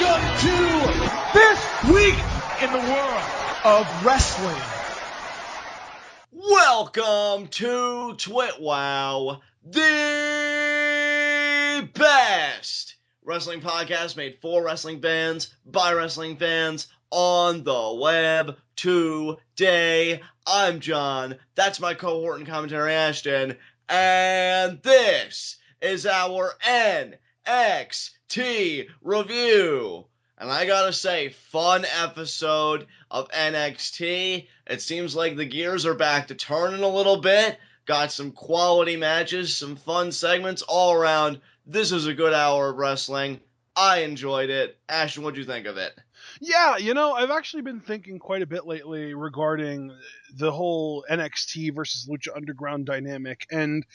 Welcome to this week in the world of wrestling. Welcome to TWitWoW, the best wrestling podcast made for wrestling fans, by wrestling fans, on the web today. I'm John, that's my cohort and commentary Ashton, and this is our NXT review. And I gotta say, fun episode of NXT. It seems like the gears are back to turning a little bit. Got some quality matches, some fun segments all around. This is a good hour of wrestling. I enjoyed it. Ashton, what'd you think of it? Yeah, I've actually been thinking quite a bit lately regarding the whole NXT versus Lucha Underground dynamic. And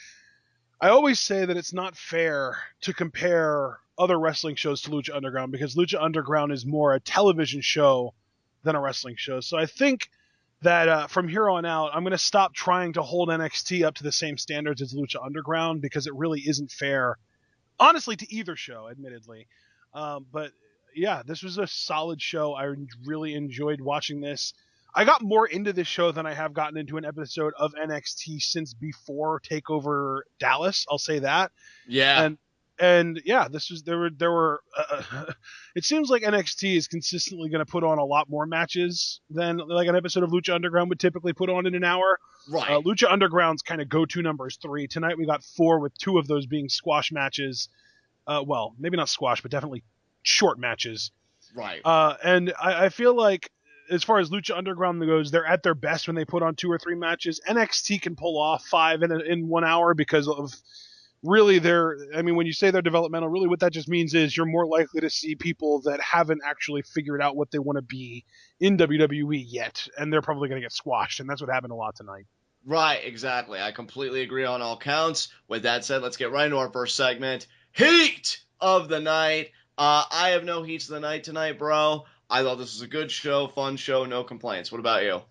I always say that it's not fair to compare other wrestling shows to Lucha Underground because Lucha Underground is more a television show than a wrestling show. So I think that from here on out, I'm going to stop trying to hold NXT up to the same standards as Lucha Underground because it really isn't fair, honestly, to either show, admittedly. But yeah, this was a solid show. I really enjoyed watching this. I got more into this show than I have gotten into an episode of NXT since before TakeOver Dallas. I'll say that. Yeah. And yeah, there were it seems like NXT is consistently going to put on a lot more matches than like an episode of Lucha Underground would typically put on in an hour. Right. Lucha Underground's kind of go-to number is 3. Tonight we got 4, with 2 of those being squash matches. Well, maybe not squash, but definitely short matches. Right. And I feel like as far as Lucha Underground goes, they're at their best when they put on 2 or 3 matches. NXT can pull off 5 in 1 hour because of really when you say they're developmental, really what that just means is you're more likely to see people that haven't actually figured out what they want to be in WWE yet, and they're probably going to get squashed, and that's what happened a lot tonight. Right, exactly. I completely agree on all counts. With that said, let's get right into our first segment, Heat of the Night. I have no heats of the night tonight, bro. I thought this was a good show, fun show, no complaints. What about you?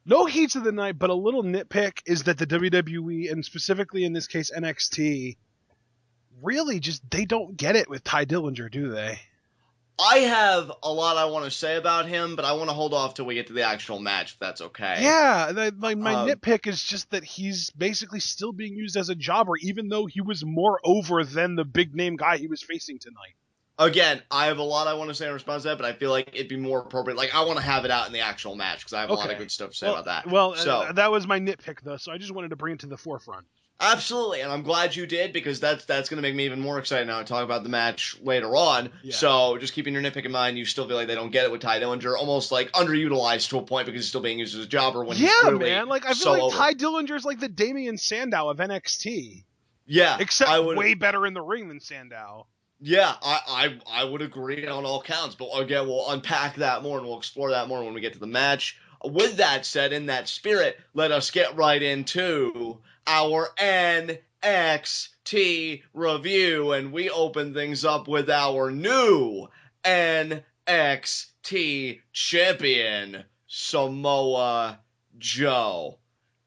No heats of the night, but a little nitpick is that the WWE, and specifically in this case NXT, really just, they don't get it with Ty Dillinger, do they? I have a lot I want to say about him, but I want to hold off till we get to the actual match, if that's okay. Yeah, my nitpick is just that he's basically still being used as a jobber, even though he was more over than the big-name guy he was facing tonight. Again, I have a lot I want to say in response to that, but I feel like it'd be more appropriate. Like, I want to have it out in the actual match, because I have a lot of good stuff to say about that. Well, that was my nitpick, though, so I just wanted to bring it to the forefront. Absolutely, and I'm glad you did, because that's going to make me even more excited now to talk about the match later on. Yeah. So, just keeping your nitpick in mind, you still feel like they don't get it with Ty Dillinger, almost like underutilized to a point because he's still being used as a jobber when he's clearly man, like I feel like Ty Dillinger's like the Damian Sandow of NXT. Yeah, except way better in the ring than Sandow. Yeah, I would agree on all counts, but again, we'll unpack that more and we'll explore that more when we get to the match. With that said, in that spirit, let us get right into our NXT review, and we open things up with our new NXT champion, Samoa Joe.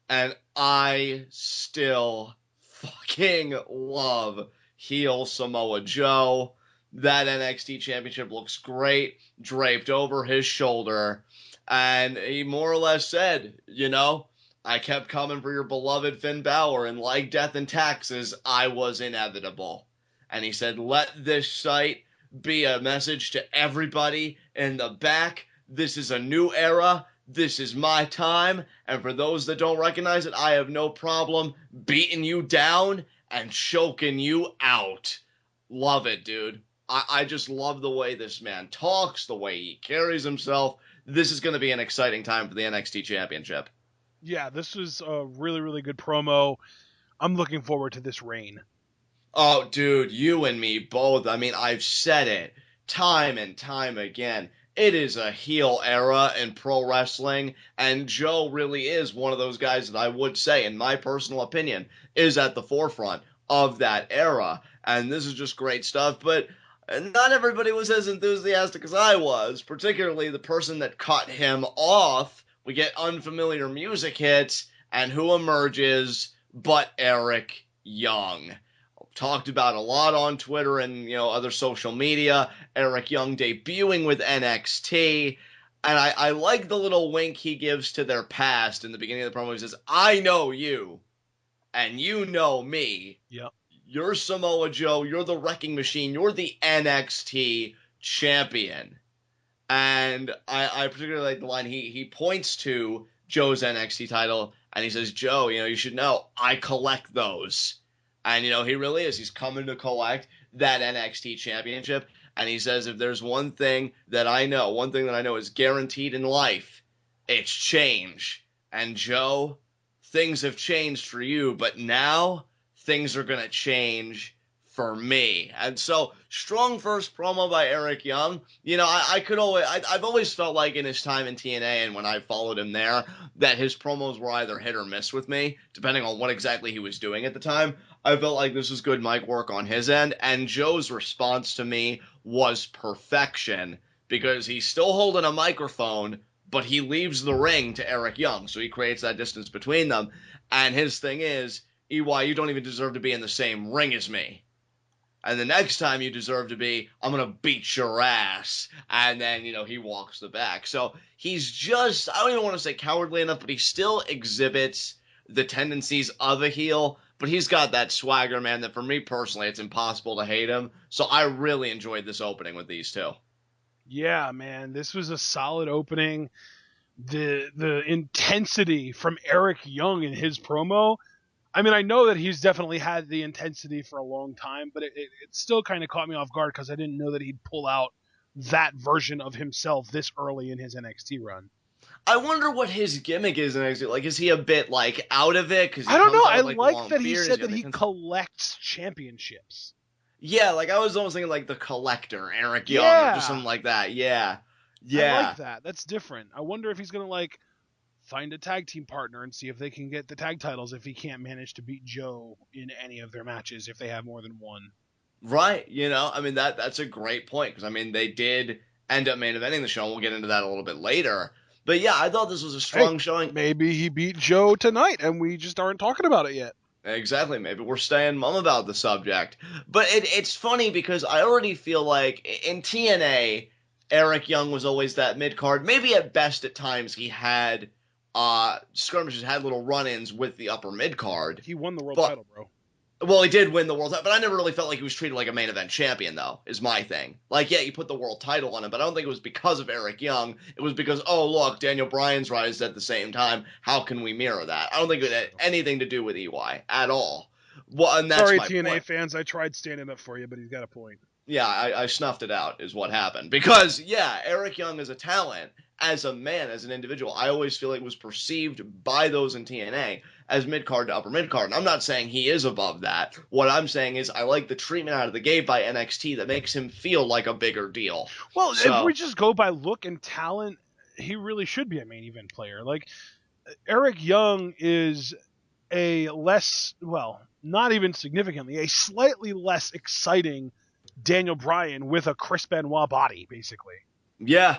And I still fucking love heel Samoa Joe. That NXT championship looks great, draped over his shoulder. And he more or less said, I kept coming for your beloved Finn Balor, and like death and taxes, I was inevitable. And he said, let this sight be a message to everybody in the back. This is a new era. This is my time. And for those that don't recognize it, I have no problem beating you down and choking you out. Love it, dude. I just love the way this man talks, the way he carries himself. This is going to be an exciting time for the NXT Championship. Yeah, this was a really, really good promo. I'm looking forward to this reign. Oh, dude, you and me both. I mean, I've said it time and time again. It is a heel era in pro wrestling, and Joe really is one of those guys that I would say, in my personal opinion, is at the forefront of that era. And this is just great stuff, but not everybody was as enthusiastic as I was, particularly the person that cut him off. We get unfamiliar music hits, and who emerges but Eric Young. talked about a lot on Twitter and, other social media. Eric Young debuting with NXT. And I like the little wink he gives to their past in the beginning of the promo. He says, I know you, and you know me. Yep. You're Samoa Joe. You're the Wrecking Machine. You're the NXT champion. And I particularly like the line he points to Joe's NXT title, and he says, Joe, you should know, I collect those. And, he really is. He's coming to collect that NXT championship. And he says, if there's one thing that I know is guaranteed in life, it's change. And Joe, things have changed for you, but now things are going to change for me. And so, strong first promo by Eric Young. I've always felt like in his time in TNA and when I followed him there, that his promos were either hit or miss with me, depending on what exactly he was doing at the time. I felt like this was good mic work on his end, and Joe's response to me was perfection, because he's still holding a microphone, but he leaves the ring to Eric Young, so he creates that distance between them. And his thing is, EY, you don't even deserve to be in the same ring as me. And the next time you deserve to be, I'm going to beat your ass. And then, he walks the back. So he's just, I don't even want to say cowardly enough, but he still exhibits the tendencies of a heel. But he's got that swagger, man, that for me personally, it's impossible to hate him. So I really enjoyed this opening with these two. Yeah, man, this was a solid opening. The intensity from Eric Young in his promo, I mean, I know that he's definitely had the intensity for a long time, but it still kind of caught me off guard because I didn't know that he'd pull out that version of himself this early in his NXT run. I wonder what his gimmick is in NXT. Like, is he a bit, out of it? I don't know. I like that he said that he collects championships. Yeah, I was almost thinking, the Collector, Eric Young, or just something like that. Yeah. Yeah. I like that. That's different. I wonder if he's going to, find a tag team partner and see if they can get the tag titles if he can't manage to beat Joe in any of their matches if they have more than one. Right. That's a great point because, they did end up main eventing the show, and we'll get into that a little bit later. But, yeah, I thought this was a strong showing. Maybe he beat Joe tonight, and we just aren't talking about it yet. Exactly. Maybe we're staying mum about the subject. But it's funny because I already feel like in TNA, Eric Young was always that mid-card. Maybe at best at times he had skirmishes, had little run-ins with the upper mid-card. He won the world title, bro. Well, he did win the world title, but I never really felt like he was treated like a main event champion, though, is my thing. You put the world title on him, but I don't think it was because of Eric Young. It was because, oh, look, Daniel Bryan's rise at the same time. How can we mirror that? I don't think it had anything to do with EY at all. Well, and that's Sorry, my TNA point. Fans, I tried standing up for you, but he's got a point. Yeah, I snuffed it out is what happened. Because, yeah, Eric Young is a talent. As a man, as an individual, I always feel like was perceived by those in TNA as mid-card to upper mid-card. And I'm not saying he is above that. What I'm saying is I like the treatment out of the gate by NXT that makes him feel like a bigger deal. Well, if we just go by look and talent, he really should be a main event player. Eric Young is a less, not even significantly, a slightly less exciting Daniel Bryan with a Chris Benoit body, basically. Yeah.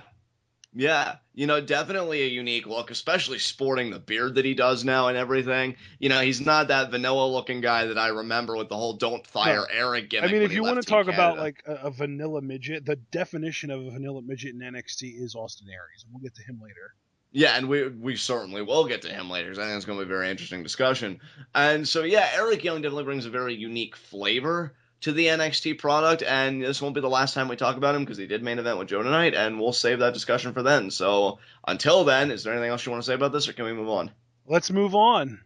Yeah, definitely a unique look, especially sporting the beard that he does now and everything. He's not that vanilla-looking guy that I remember with the whole "don't fire Eric" gimmick. I mean, if you want to talk about a vanilla midget, the definition of a vanilla midget in NXT is Austin Aries. We'll get to him later. Yeah, and we certainly will get to him later because I think it's going to be a very interesting discussion. And so, yeah, Eric Young definitely brings a very unique flavor to the NXT product, and this won't be the last time we talk about him because he did main event with Joe tonight, and we'll save that discussion for then. So until then, is there anything else you want to say about this, or can we move on? Let's move on.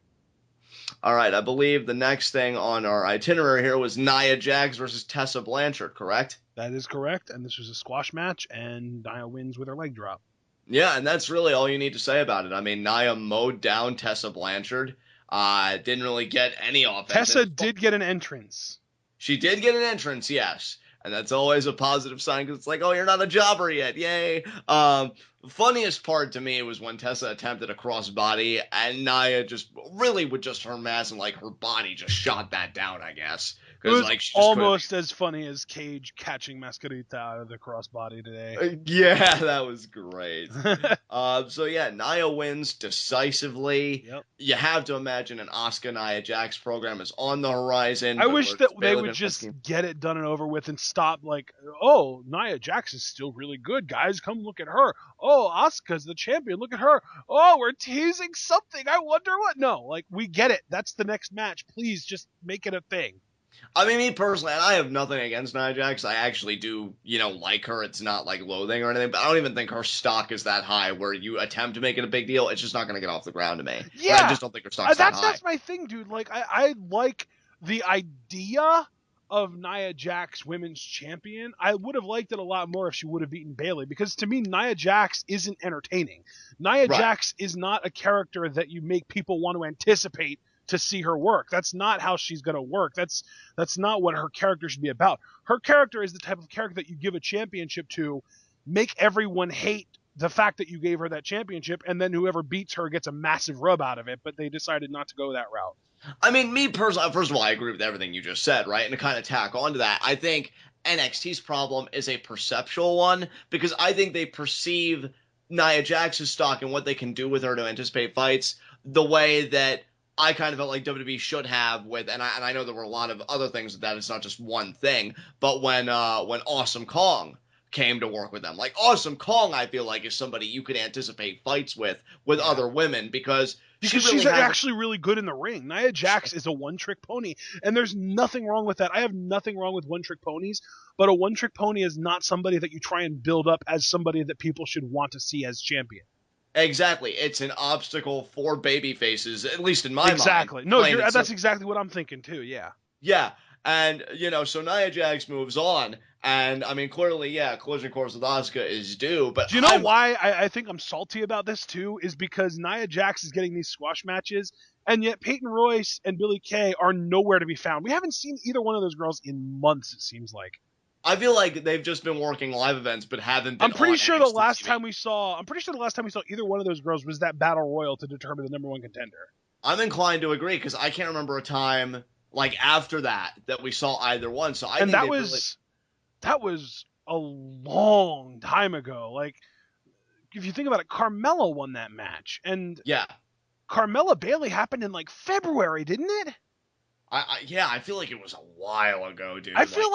All right, I believe the next thing on our itinerary here was Nia Jax versus Tessa Blanchard, correct? That is correct, and this was a squash match, and Nia wins with her leg drop. Yeah, and that's really all you need to say about it. I mean, Nia mowed down Tessa Blanchard. Didn't really get any offense. Tessa did get an entrance. She did get an entrance, yes. And that's always a positive sign because it's like, oh, you're not a jobber yet. Yay. Funniest part to me was when Tessa attempted a crossbody and Nia just really with just her mass and her body just shot that down, I guess. It was like, she just almost as funny as Cage catching Mascarita out of the crossbody today. Yeah, that was great. So yeah, Nia wins decisively. Yep. You have to imagine an Asuka Nia Jax program is on the horizon. I wish that they would just get it done and over with and stop like, oh, Nia Jax is still really good, guys. Come look at her. Oh, Asuka's the champion. Look at her. Oh, we're teasing something. I wonder what. No, like, we get it. That's the next match. Please just make it a thing. I mean, me personally, and I have nothing against Nia Jax. I actually do, like her. It's not like loathing or anything, but I don't even think her stock is that high where you attempt to make it a big deal. It's just not going to get off the ground to me. Yeah. I just don't think her stock's that high. That's my thing, dude. Like, I like the idea of Nia Jax women's champion. I would have liked it a lot more if she would have beaten Bayley, because to me, Nia Jax isn't entertaining. Nia Jax is not a character that you make people want to anticipate to see her work. That's not how she's going to work. That's not what her character should be about. Her character is the type of character that you give a championship to, make everyone hate the fact that you gave her that championship, and then whoever beats her gets a massive rub out of it, but they decided not to go that route. I mean, me personally, first of all, I agree with everything you just said, right? And to kind of tack onto that, I think NXT's problem is a perceptual one, because I think they perceive Nia Jax's stock and what they can do with her to anticipate fights the way that I kind of felt like WWE should have with, and I know there were a lot of other things with that. It's not just one thing, but when Awesome Kong came to work with them, like Awesome Kong, I feel like is somebody you could anticipate fights with other women because she's actually really good in the ring. Nia Jax is a one-trick pony, and there's nothing wrong with that. I have nothing wrong with one-trick ponies, but a one-trick pony is not somebody that you try and build up as somebody that people should want to see as champion. Exactly. It's an obstacle for baby faces, at least in my mind. Exactly. No, that's exactly what I'm thinking too, yeah. Yeah. And, so Nia Jax moves on, and, I mean, clearly, yeah, collision course with Asuka is due, but do you know why I think I'm salty about this too? Is because Nia Jax is getting these squash matches, and yet Peyton Royce and Billie Kay are nowhere to be found. We haven't seen either one of those girls in months, it seems like. I feel like they've just been working live events, but haven't been. I'm pretty sure the last time we saw either one of those girls was that battle royal to determine the number one contender. I'm inclined to agree because I can't remember a time like after that we saw either one. So I think that was a long time ago. Like, if you think about it, Carmella won that match, and Carmella Bayley happened in like February, didn't it? I feel like it was a while ago, dude. I feel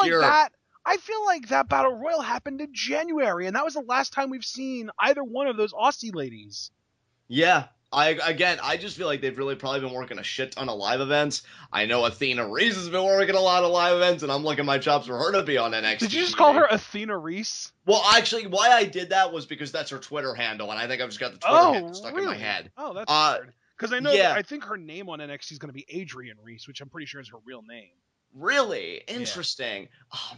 like that battle royal happened in January, and that was the last time we've seen either one of those Aussie ladies. Yeah, I just feel like they've really probably been working a shit ton of live events. I know Athena Reese has been working a lot of live events, and I'm licking my chops for her to be on NXT. Did you just call her Athena Reese? Well, actually, why I did that was because that's her Twitter handle, and I think I've just got the Twitter handle stuck in my head. Oh, that's weird. Because I know I think her name on NXT is going to be Adrian Reese, which I'm pretty sure is her real name. Really? Interesting.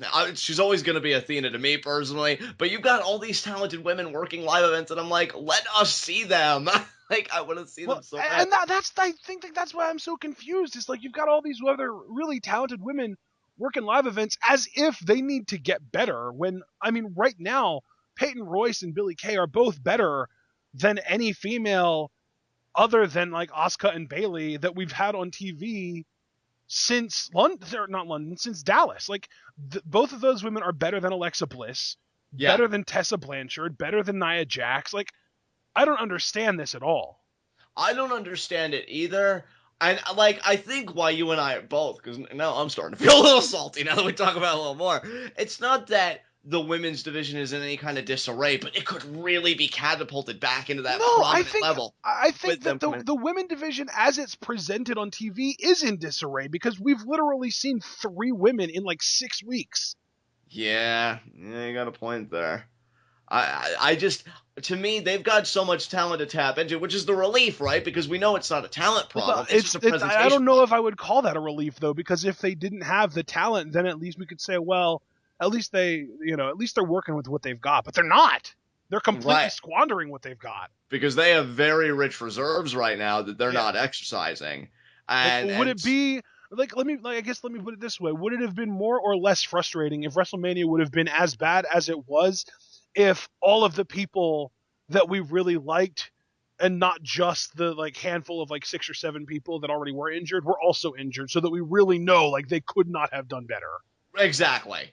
Yeah. Oh, man, she's always going to be Athena to me personally, but you've got all these talented women working live events, and I'm like, let us see them. Like, I want to see them so bad. And I think that's why I'm so confused. It's like you've got all these other really talented women working live events as if they need to get better, when, I mean, right now, Peyton Royce and Billie Kay are both better than any female other than, like, Asuka and Bayley that we've had on TV since since Dallas. Like, both of those women are better than Alexa Bliss, better than Tessa Blanchard, better than Nia Jax. Like, I don't understand this at all. I don't understand it either. And, like, I think why you and I are both, because now I'm starting to feel a little salty now that we talk about it a little more. It's not that the women's division is in any kind of disarray, but it could really be catapulted back into that prominent level. I think that the women division, as it's presented on TV, is in disarray because we've literally seen 3 women in like 6 weeks. Yeah, you got a point there. I just, to me, they've got so much talent to tap into, which is the relief, right? Because we know it's not a talent problem. It's just a presentation. I don't know if I would call that a relief, though, because if they didn't have the talent, then at least we could say, well, at least they're working with what they've got. But they're not. They're completely squandering what they've got. Because they have very rich reserves right now that they're not exercising. And would it be let me put it this way. Would it have been more or less frustrating if WrestleMania would have been as bad as it was if all of the people that we really liked and not just the like handful of like 6 or 7 people that already were injured were also injured, so that we really know like they could not have done better. Exactly.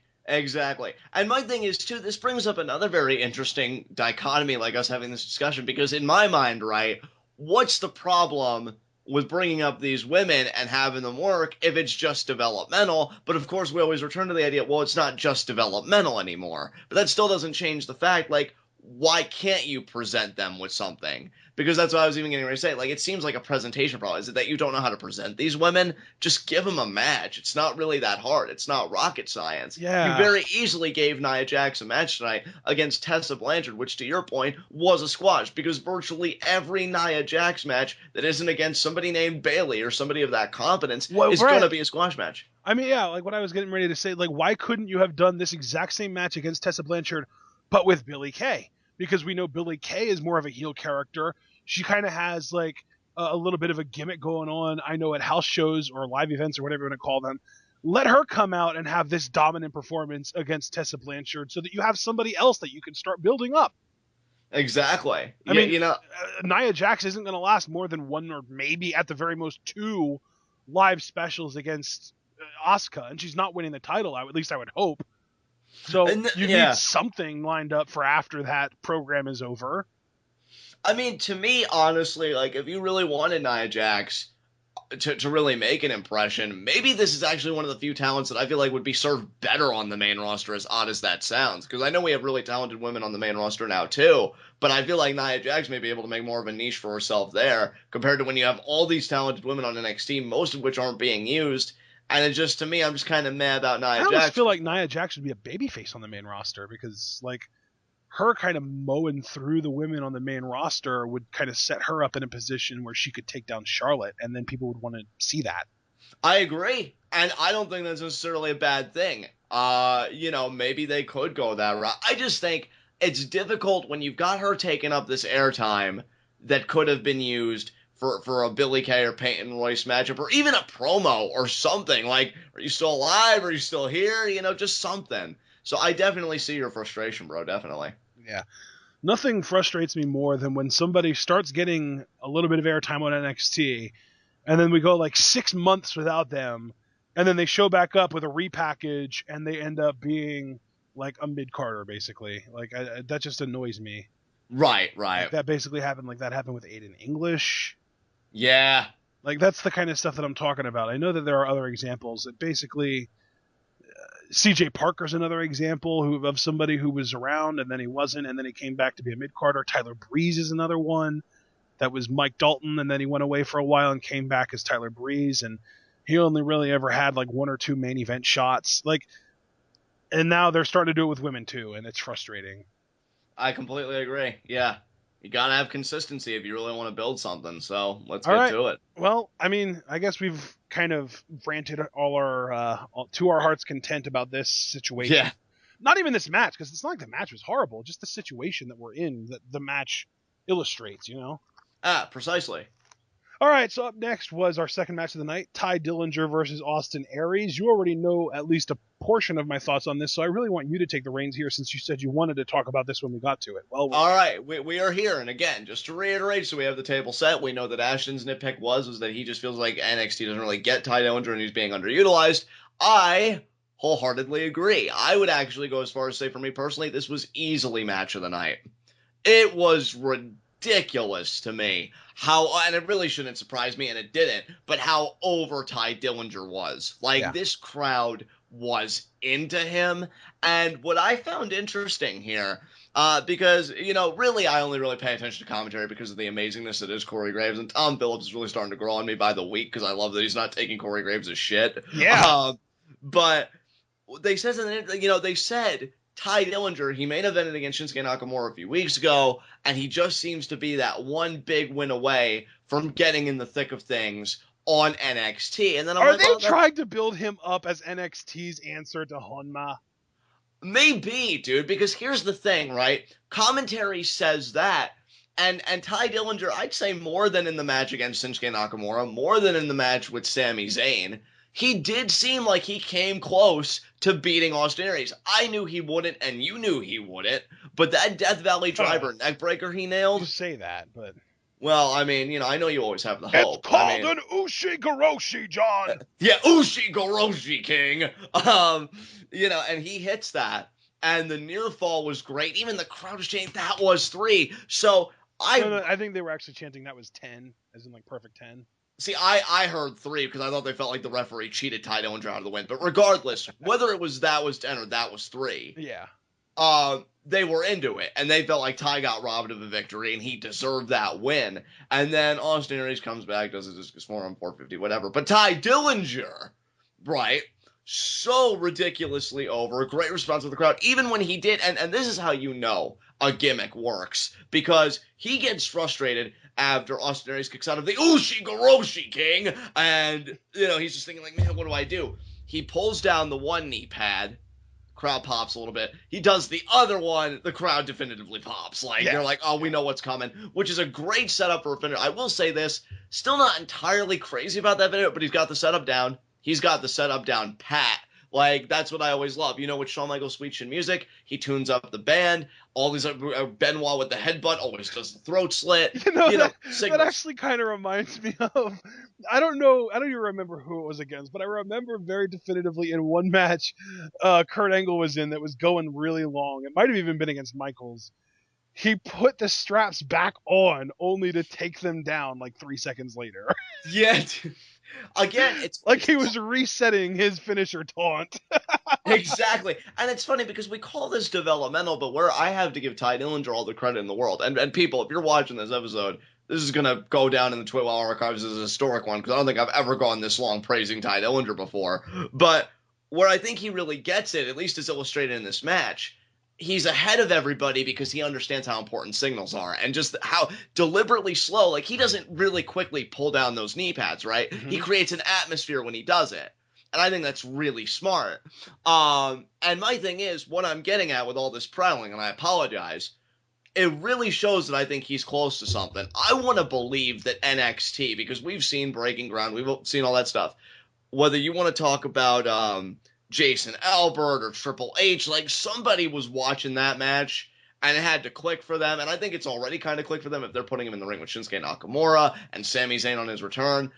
And my thing is, too, this brings up another very interesting dichotomy, like us having this discussion, because in my mind, right, what's the problem with bringing up these women and having them work if it's just developmental? But of course, we always return to the idea, well, it's not just developmental anymore. But that still doesn't change the fact, like, why can't you present them with something? Because that's what I was even getting ready to say. Like, it seems like a presentation problem. Is it that you don't know how to present these women? Just give them a match. It's not really that hard. It's not rocket science. Yeah. You very easily gave Nia Jax a match tonight against Tessa Blanchard, which, to your point, was a squash. Because virtually every Nia Jax match that isn't against somebody named Bayley or somebody of that competence is going to be a squash match. I mean, yeah, like what I was getting ready to say, like, why couldn't you have done this exact same match against Tessa Blanchard, but with Billie Kay? Because we know Billie Kay is more of a heel character. She kind of has like a little bit of a gimmick going on. I know at house shows or live events or whatever you want to call them. Let her come out and have this dominant performance against Tessa Blanchard, so that you have somebody else that you can start building up. Exactly. I mean, Nia Jax isn't going to last more than 1 or maybe at the very most 2 live specials against Asuka, and she's not winning the title. At least I would hope. So you need something lined up for after that program is over. I mean, to me, honestly, like, if you really wanted Nia Jax to really make an impression, maybe this is actually one of the few talents that I feel like would be served better on the main roster, as odd as that sounds. Because I know we have really talented women on the main roster now, too. But I feel like Nia Jax may be able to make more of a niche for herself there, compared to when you have all these talented women on NXT, most of which aren't being used. And it just, to me, I'm just kind of mad about Nia Jax. I almost feel like Nia Jax should be a babyface on the main roster, because, like, her kind of mowing through the women on the main roster would kind of set her up in a position where she could take down Charlotte, and then people would want to see that. I agree, and I don't think that's necessarily a bad thing. Maybe they could go that route. I just think it's difficult when you've got her taking up this airtime that could have been used for a Billie Kay or Peyton Royce matchup, or even a promo or something. Like, are you still alive? Are you still here? Just something. So I definitely see your frustration, bro, definitely. Yeah. Nothing frustrates me more than when somebody starts getting a little bit of airtime on NXT, and then we go like 6 months without them, and then they show back up with a repackage, and they end up being like a mid-carder, basically. Like, that just annoys me. Right. Like, that basically happened. Like, that happened with Aiden English. Yeah. Like, that's the kind of stuff that I'm talking about. I know that there are other examples that basically... CJ Parker's another example of somebody who was around and then he wasn't, and then he came back to be a mid-carder. Tyler Breeze is another one. That was Mike Dalton, and then he went away for a while and came back as Tyler Breeze, and he only really ever had like 1 or 2 main event shots. Like, and now they're starting to do it with women too, and it's frustrating. I completely agree. Yeah. You gotta have consistency if you really want to build something, so let's get to it. Well, I mean, I guess we've kind of ranted all our to our heart's content about this situation. Yeah. Not even this match, because it's not like the match was horrible, just the situation that we're in that the match illustrates, Precisely. All right, so up next was our second match of the night, Ty Dillinger versus Austin Aries. You already know at least a portion of my thoughts on this, so I really want you to take the reins here, since you said you wanted to talk about this when we got to it. Well, all right, we are here, and again, just to reiterate, so we have the table set, we know that Ashton's nitpick was that he just feels like NXT doesn't really get Ty Dillinger and he's being underutilized. I wholeheartedly agree. I would actually go as far as say, for me personally, this was easily match of the night. It was ridiculous to me and it really shouldn't surprise me, and it didn't, but how over Ty Dillinger was. Like, This crowd was into him, and what I found interesting here, because, really I only really pay attention to commentary because of the amazingness that is Corey Graves, and Tom Phillips is really starting to grow on me by the week, because I love that he's not taking Corey Graves' shit. Yeah. But they said Ty Dillinger, he main evented against Shinsuke Nakamura a few weeks ago, and he just seems to be that one big win away from getting in the thick of things on NXT. And then Are they trying to build him up as NXT's answer to Honma? Maybe, dude, because here's the thing, right? Commentary says that, and Ty Dillinger, I'd say more than in the match against Shinsuke Nakamura, more than in the match with Sami Zayn, he did seem like he came close to beating Austin Aries. I knew he wouldn't, and you knew he wouldn't, but that Death Valley Driver neckbreaker he nailed. You say that, but... Well, I mean, I know you always have the hope. It's called an Ushi-Goroshi, John. Yeah, Ushi-Goroshi King. And he hits that, and the near fall was great. Even the crowd was chanting, that was 3. So No, I think they were actually chanting that was 10, as in like perfect 10. See, I heard 3 because I thought they felt like the referee cheated Ty Dillinger out of the win. But regardless, whether it was that was 10 or that was 3, yeah, they were into it, and they felt like Ty got robbed of a victory, and he deserved that win. And then Austin Aries comes back, does his 4 on 450, whatever. But Ty Dillinger, right, so ridiculously over, great response of the crowd, even when he did, and this is how you know a gimmick works, because he gets frustrated after Austin Aries kicks out of the Ushi-Goroshi King, and, he's just thinking like, man, what do I do? He pulls down the one knee pad, crowd pops a little bit. He does the other one, the crowd definitively pops. They're like, oh, we know what's coming, which is a great setup for a finisher. I will say this, still not entirely crazy about that video, but he's got the setup down. He's got the setup down pat. That's what I always love. With Shawn Michaels' Sweet Chin Music, he tunes up the band. All these Benoit with the headbutt always does the throat slit. That actually kind of reminds me of. I don't even remember who it was against, but I remember very definitively in one match, Kurt Angle was in that was going really long. It might have even been against Michaels. He put the straps back on only to take them down like 3 seconds later. Yeah. Again, it's like he was resetting his finisher taunt. Exactly. And it's funny because we call this developmental, but where I have to give Ty Dillinger all the credit in the world. And people, if you're watching this episode, this is going to go down in the TWitWoW archives as a historic one because I don't think I've ever gone this long praising Ty Dillinger before. But where I think he really gets it, at least as illustrated in this match, he's ahead of everybody because he understands how important signals are and just how deliberately slow. He doesn't really quickly pull down those knee pads, right? Mm-hmm. He creates an atmosphere when he does it. And I think that's really smart. And my thing is, what I'm getting at with all this prattling, and I apologize, it really shows that I think he's close to something. I want to believe that NXT, because we've seen Breaking Ground, we've seen all that stuff. Whether you want to talk about Jason Albert or Triple H, somebody was watching that match and it had to click for them. And I think it's already kind of clicked for them if they're putting him in the ring with Shinsuke Nakamura and Sami Zayn on his return.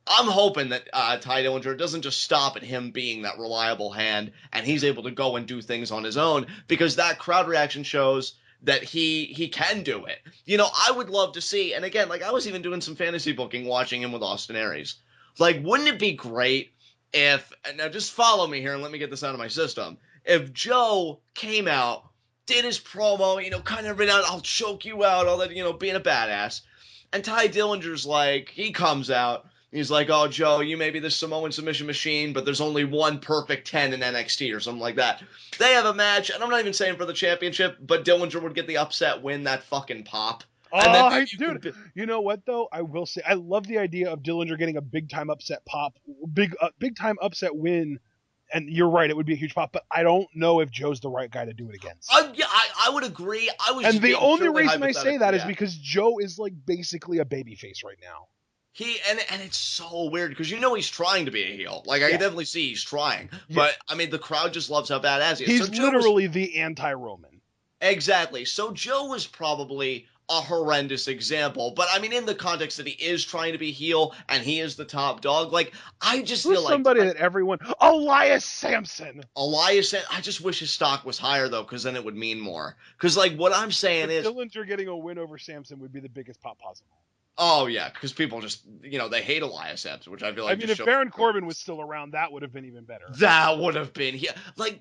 I'm hoping that Ty Dillinger doesn't just stop at him being that reliable hand and he's able to go and do things on his own because that crowd reaction shows that he can do it. I would love to see, and again, I was even doing some fantasy booking watching him with Austin Aries. Wouldn't it be great if, now just follow me here and let me get this out of my system, if Joe came out, did his promo, kind of ran out, I'll choke you out, all that, being a badass, and Ty Dillinger's he comes out, he's like, oh, Joe, you may be the Samoan submission machine, but there's only one perfect 10 in NXT or something like that. They have a match, and I'm not even saying for the championship, but Dillinger would get the upset win, that fucking pop. Dude, you know what, though? I will say, I love the idea of Dillinger getting a big-time upset pop, big-time upset win, and you're right, it would be a huge pop, but I don't know if Joe's the right guy to do it against. Yeah, I would agree. And the only reason I say that is because Joe is, basically a babyface right now. And it's so weird because he's trying to be a heel. I can definitely see he's trying. Yeah. But, the crowd just loves how badass he is. He's literally the anti-Roman. Exactly. So Joe was probably a horrendous example. But, in the context that he is trying to be heel and he is the top dog, I just feel like... somebody that everyone... Elias Samson! I just wish his stock was higher, though, because then it would mean more. Because, what I'm saying is... Dillinger getting a win over Samson would be the biggest pop possible. Oh, yeah, because people just, they hate Elias Samson, which I feel like... if Baron Corbin was still around, that would have been even better. That would have been... Yeah,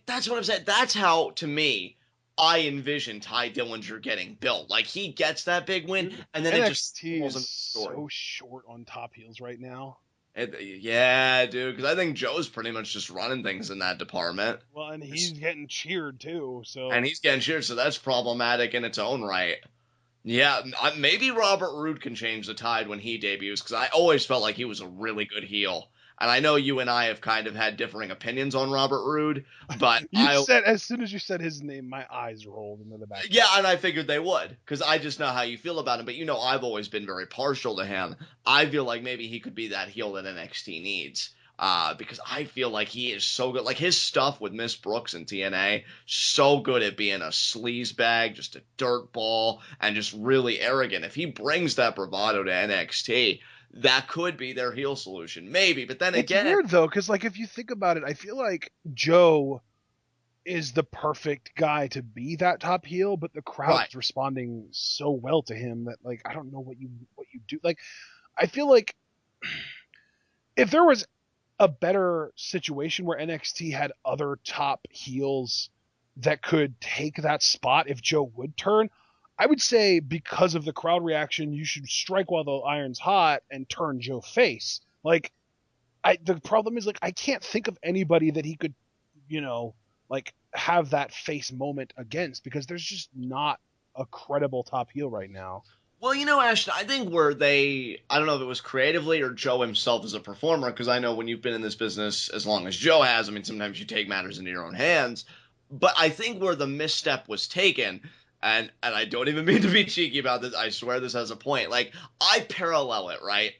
that's what I'm saying. That's how, to me, I envision Ty Dillinger getting built. He gets that big win, and then NXT it just... NXT is so short on top heels right now. Yeah, dude, because I think Joe's pretty much just running things in that department. Well, and he's getting cheered, too, so... And he's getting cheered, so that's problematic in its own right. Yeah, maybe Robert Roode can change the tide when he debuts, because I always felt like he was a really good heel. And I know you and I have kind of had differing opinions on Robert Roode, but as soon as you said his name, my eyes rolled into the back. Yeah, and I figured they would, because I just know how you feel about him. But I've always been very partial to him. I feel like maybe he could be that heel that NXT needs. because I feel like he is so good. Like his stuff with Miss Brooks and TNA, so good at being a sleazebag, just a dirtball, and just really arrogant. If he brings that bravado to NXT, that could be their heel solution, maybe. But then It's again, weird though, because like if you think about it, I feel like Joe is the perfect guy to be that top heel, but the crowd's right. responding so well to him that like I don't know what you do. Like I feel like if there was a better situation where NXT had other top heels that could take that spot if Joe would turn, I would say because of the crowd reaction, you should strike while the iron's hot and turn Joe face. Like, the problem is like I can't think of anybody that he could, like have that face moment against because there's just not a credible top heel right now. Well, Ashton, I think I don't know if it was creatively or Joe himself as a performer, because I know when you've been in this business as long as Joe has, I mean, sometimes you take matters into your own hands. But I think where the misstep was taken, and I don't even mean to be cheeky about this, I swear this has a point. Like, I parallel it, right,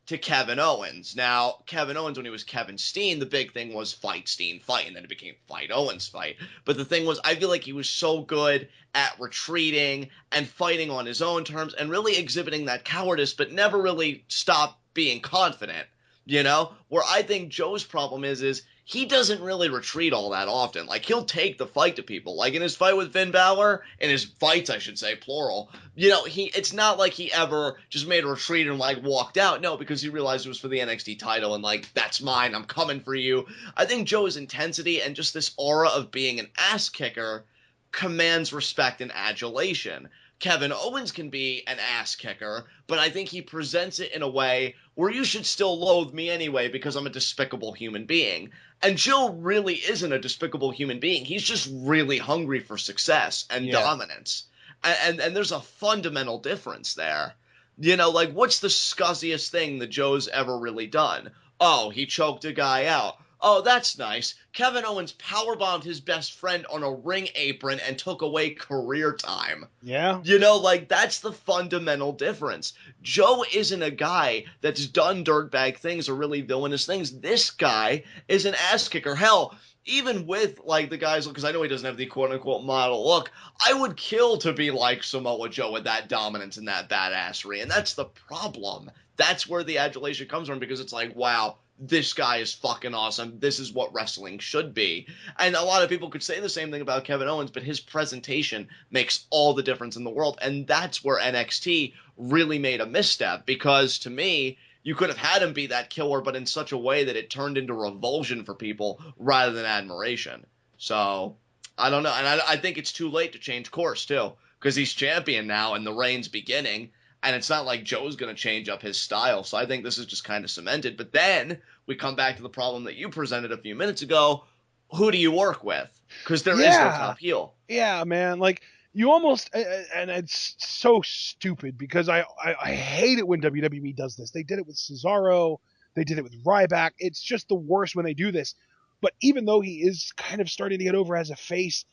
to Kevin Owens. Now, Kevin Owens, when he was Kevin Steen, the big thing was fight Steen fight, and then it became fight Owens fight. But the thing was, I feel like he was so good at retreating and fighting on his own terms and really exhibiting that cowardice, but never really stopped being confident. Where I think Joe's problem is he doesn't really retreat all that often. Like, he'll take the fight to people. Like, in his fight with Finn Balor, in his fights, I should say, plural, it's not like he ever just made a retreat and, like, walked out. No, because he realized it was for the NXT title and, like, that's mine, I'm coming for you. I think Joe's intensity and just this aura of being an ass kicker commands respect and adulation. Kevin Owens can be an ass kicker, but I think he presents it in a way where you should still loathe me anyway because I'm a despicable human being. And Joe really isn't a despicable human being. He's just really hungry for success and dominance. And there's a fundamental difference there. Like, what's the scuzziest thing that Joe's ever really done? Oh, he choked a guy out. Oh, that's nice. Kevin Owens powerbombed his best friend on a ring apron and took away career time. Yeah. Like, that's the fundamental difference. Joe isn't a guy that's done dirtbag things or really villainous things. This guy is an ass kicker. Hell, even with, like, the guys, because I know he doesn't have the quote-unquote model look, I would kill to be like Samoa Joe with that dominance and that badassery, and that's the problem. That's where the adulation comes from, because it's like, wow, this guy is fucking awesome. This is what wrestling should be. And a lot of people could say the same thing about Kevin Owens, but his presentation makes all the difference in the world. And that's where NXT really made a misstep, because to me, you could have had him be that killer, but in such a way that it turned into revulsion for people rather than admiration. So, I don't know. And I think it's too late to change course, too, because he's champion now and the reign's beginning. And it's not like Joe's going to change up his style. So I think this is just kind of cemented. But then we come back to the problem that you presented a few minutes ago. Who do you work with? Because there is no top heel. Yeah, man. Like, you almost, and it's so stupid because I hate it when WWE does this. They did it with Cesaro. They did it with Ryback. It's just the worst when they do this. But even though he is kind of starting to get over as a face,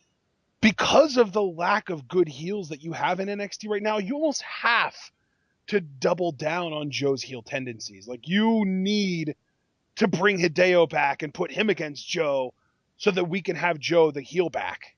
because of the lack of good heels that you have in NXT right now, you almost have to double down on Joe's heel tendencies. Like, you need to bring Hideo back and put him against Joe so that we can have Joe the heel back.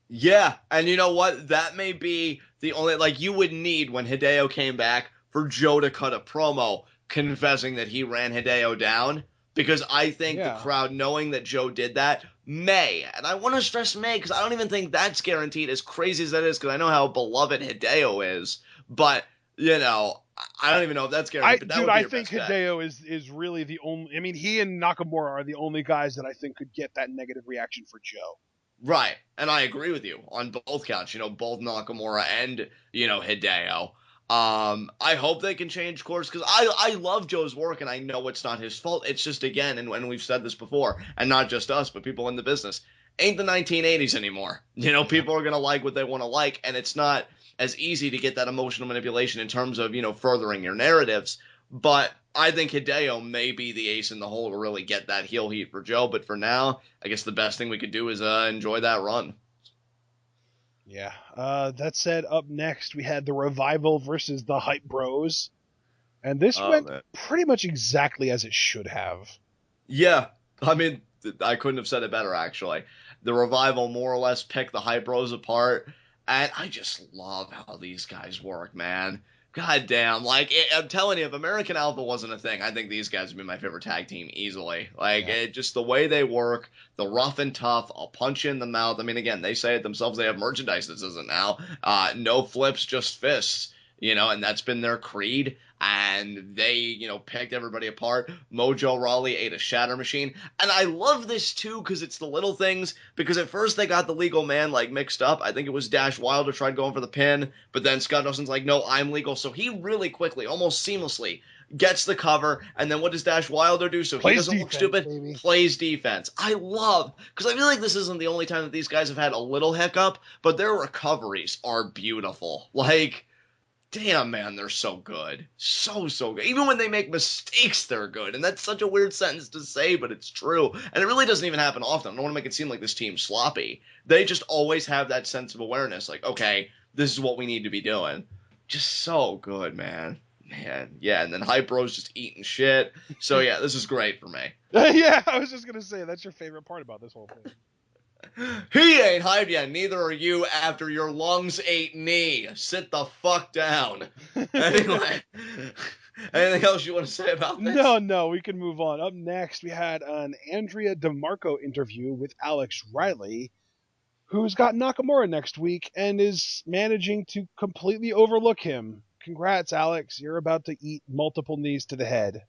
Yeah, and you know what? That may be the only, like, you would need, when Hideo came back, for Joe to cut a promo confessing that he ran Hideo down, because I think the crowd, knowing that Joe did that, may, and I want to stress may, because I don't even think that's guaranteed, as crazy as that is, because I know how beloved Hideo is, but I don't even know if that's guaranteed. I think Hideo is really the only. I mean, he and Nakamura are the only guys that I think could get that negative reaction for Joe. Right, and I agree with you on both counts. Both Nakamura and Hideo. I hope they can change course, because I love Joe's work, and I know it's not his fault. It's just, again, and we've said this before, and not just us, but people in the business, ain't the 1980s anymore. People are gonna like what they want to like, and it's not as easy to get that emotional manipulation in terms of, furthering your narratives. But I think Hideo may be the ace in the hole to really get that heel heat for Joe. But for now, I guess the best thing we could do is enjoy that run. Yeah. That said, up next, we had the Revival versus the Hype Bros. And this went pretty much exactly as it should have. Yeah, I mean, I couldn't have said it better, actually. The Revival more or less picked the Hype Bros apart, and I just love how these guys work, man. God damn, like, I'm telling you, if American Alpha wasn't a thing, I think these guys would be my favorite tag team easily. Like, Yeah. just the way they work, the rough and tough, I'll punch you in the mouth. I mean, again, they say it themselves, they have merchandise that isn't now. No flips, just fists, and that's been their creed, and they, picked everybody apart. Mojo Rawley ate a shatter machine. And I love this too, because it's the little things, because at first they got the legal man like mixed up. I think it was Dash Wilder tried going for the pin, but then Scott Dawson's like, no, I'm legal. So he really quickly, almost seamlessly, gets the cover, and then what does Dash Wilder do? So he Plays doesn't look defense, stupid, baby. plays defense. I love, because I feel like this isn't the only time that these guys have had a little hiccup, but their recoveries are beautiful. Like, damn, man, they're so good. So, so good. Even when they make mistakes, they're good. And that's such a weird sentence to say, but it's true. And it really doesn't even happen often. I don't want to make it seem like this team's sloppy. They just always have that sense of awareness. Like, okay, this is what we need to be doing. Just so good, man. Man, yeah, and then Hype Bros just eating shit. So, yeah, this is great for me. Yeah, I was just going to say, that's your favorite part about this whole thing. He ain't hyped yet. Neither are you after your lungs ate knee. Sit the fuck down. Anyway, anything else you want to say about this? No, we can move on. Up next, we had an Andrea DeMarco interview with Alex Riley, who's got Nakamura next week and is managing to completely overlook him. Congrats, Alex. You're about to eat multiple knees to the head.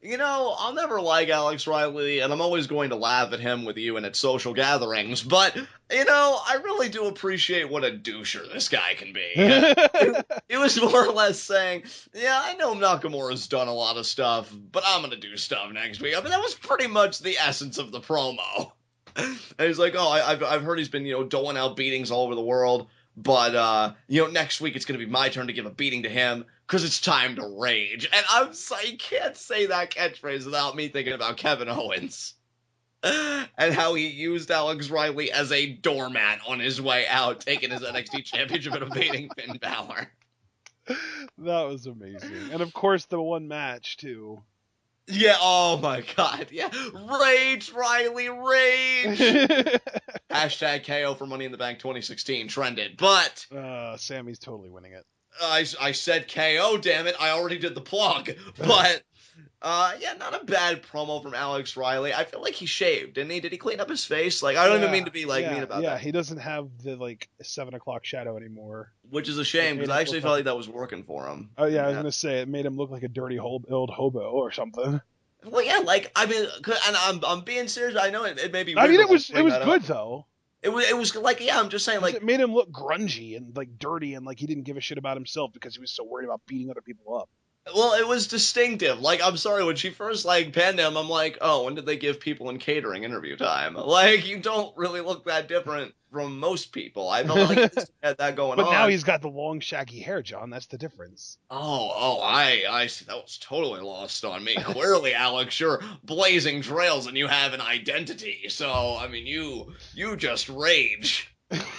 I'll never like Alex Riley, and I'm always going to laugh at him with you and at social gatherings, but, I really do appreciate what a doucher this guy can be. It was more or less saying, yeah, I know Nakamura's done a lot of stuff, but I'm going to do stuff next week. I mean, that was pretty much the essence of the promo. And he's like, oh, I've heard he's been, doling out beatings all over the world, but, next week it's going to be my turn to give a beating to him, because it's time to rage. And I can't say that catchphrase without me thinking about Kevin Owens. And how he used Alex Riley as a doormat on his way out, taking his NXT championship and beating Finn Balor. That was amazing. And of course, the one match, too. Yeah, oh my god, yeah. Rage, Riley, rage! Hashtag KO for Money in the Bank 2016 trended, but... Sammy's totally winning it. I said KO, damn it. I already did the plug. But, yeah, not a bad promo from Alex Riley. I feel like he shaved, didn't he? Did he clean up his face? Like, I don't even mean to be, mean about that. Yeah, he doesn't have the, 7 o'clock shadow anymore. Which is a shame, because I actually felt like that was working for him. Oh, yeah, I was going to say, it made him look like a dirty old hobo or something. Well, yeah, and I'm being serious. I know it may be weird. I mean, it was good, though. It was I'm just saying, it made him look grungy and, dirty and, he didn't give a shit about himself because he was so worried about beating other people up. Well, it was distinctive. I'm sorry, when she first, panned him, I'm like, oh, when did they give people in catering interview time? You don't really look that different from most people. I felt like he had that going on. But now he's got the long, shaggy hair, John. That's the difference. I see. That was totally lost on me. Clearly, Alex, you're blazing trails and you have an identity. So, I mean, you just rage.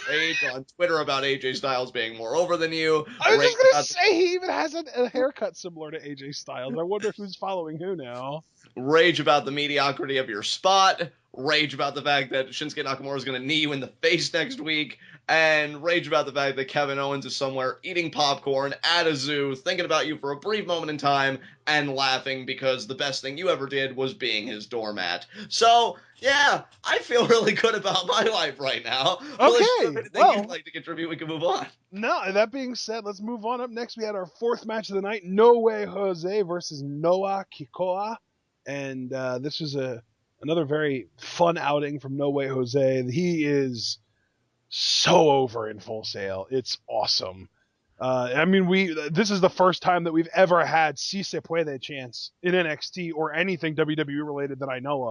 Rage on Twitter about AJ Styles being more over than you. I was just going to say, he even has a haircut similar to AJ Styles. I wonder who's following who now. Rage about the mediocrity of your spot. Rage about the fact that Shinsuke Nakamura is going to knee you in the face next week. And rage about the fact that Kevin Owens is somewhere eating popcorn at a zoo, thinking about you for a brief moment in time, and laughing because the best thing you ever did was being his doormat. So, yeah, I feel really good about my life right now. Okay, well, you'd like to contribute, we can move on. No, that being said, let's move on. Up next, we had our fourth match of the night, No Way Jose versus Noah Kekoa. And this was another very fun outing from No Way Jose. He is so over in Full Sail. It's awesome. This is the first time that we've ever had Si Se Puede chance in NXT or anything WWE related that I know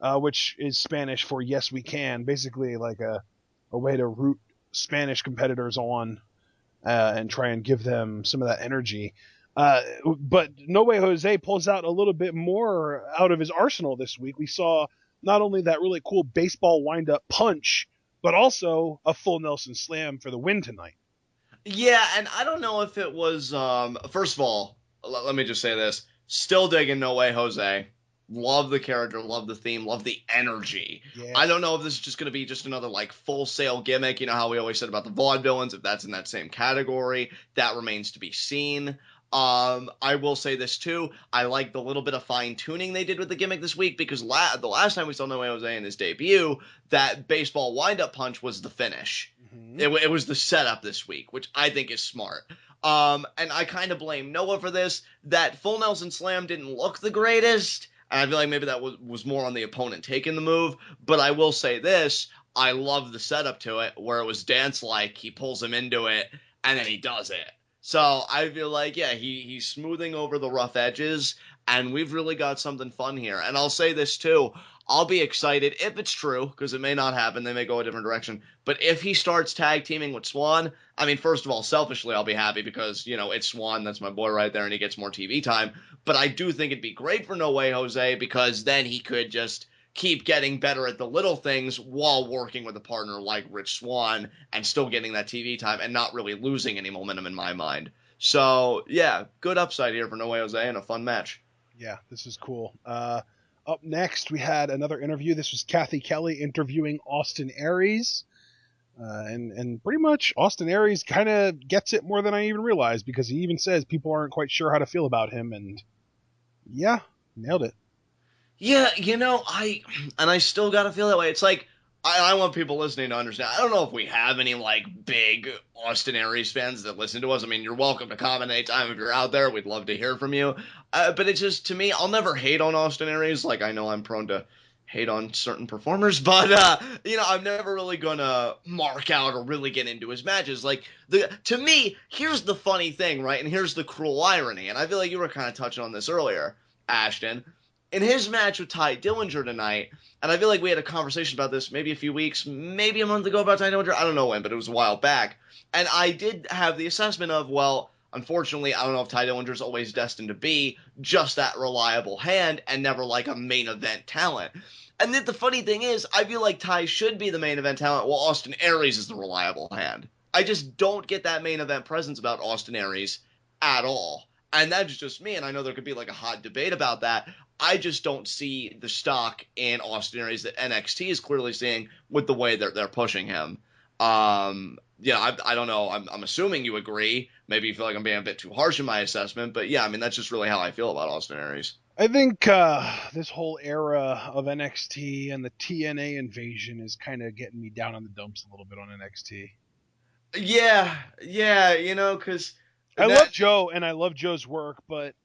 of, which is Spanish for yes we can, basically a way to root Spanish competitors on and try and give them some of that energy. But No Way Jose pulls out a little bit more out of his arsenal this week. We saw not only that really cool baseball wind-up punch, but also a full Nelson slam for the win tonight. Yeah, and I don't know if it was, first of all, let me just say this. Still digging No Way Jose. Love the character, love the theme, love the energy. Yeah. I don't know if this is just going to be just another like Full Sail gimmick. You know how we always said about the vaudevillains, if that's in that same category, that remains to be seen. I will say this too. I like the little bit of fine tuning they did with the gimmick this week because the last time we saw No Way Jose in his debut, that baseball wind-up punch was the finish. Mm-hmm. It was the setup this week, which I think is smart. And I kind of blame Noah for this. That full Nelson Slam didn't look the greatest. And I feel like maybe that was more on the opponent taking the move. But I will say this. I love the setup to it where it was dance-like. He pulls him into it, and then he does it. So I feel like, yeah, he's smoothing over the rough edges, and we've really got something fun here. And I'll say this, too. I'll be excited if it's true, because it may not happen. They may go a different direction. But if he starts tag teaming with Swan, I mean, first of all, selfishly, I'll be happy because, you know, it's Swan. That's my boy right there, and he gets more TV time. But I do think it'd be great for No Way Jose because then he could just keep getting better at the little things while working with a partner like Rich Swann and still getting that TV time and not really losing any momentum in my mind. So, yeah, good upside here for No Way Jose and a fun match. Yeah, this is cool. Up next, we had another interview. This was Cathy Kelley interviewing Austin Aries. And pretty much Austin Aries kind of gets it more than I even realized because he even says people aren't quite sure how to feel about him. And yeah, nailed it. Yeah, you know, I still gotta feel that way. It's like, I want people listening to understand. I don't know if we have any, like, big Austin Aries fans that listen to us. I mean, you're welcome to comment anytime if you're out there. We'd love to hear from you. But it's just, to me, I'll never hate on Austin Aries. Like, I know I'm prone to hate on certain performers, but, you know, I'm never really gonna mark out or really get into his matches. Like, to me, here's the funny thing, right? And here's the cruel irony. And I feel like you were kind of touching on this earlier, Ashton. In his match with Ty Dillinger tonight, and I feel like we had a conversation about this maybe a few weeks, maybe a month ago about Ty Dillinger. I don't know when, but it was a while back. And I did have the assessment of, well, unfortunately, I don't know if Ty Dillinger's always destined to be just that reliable hand and never like a main event talent. And then the funny thing is, I feel like Ty should be the main event talent while Austin Aries is the reliable hand. I just don't get that main event presence about Austin Aries at all. And that's just me, and I know there could be like a hot debate about that. I just don't see the stock in Austin Aries that NXT is clearly seeing with the way they're pushing him. Yeah, I don't know. I'm assuming you agree. Maybe you feel like I'm being a bit too harsh in my assessment, but yeah, I mean, that's just really how I feel about Austin Aries. I think this whole era of NXT and the TNA invasion is kind of getting me down on the dumps a little bit on NXT. Yeah, you know, because I love Joe, and I love Joe's work, but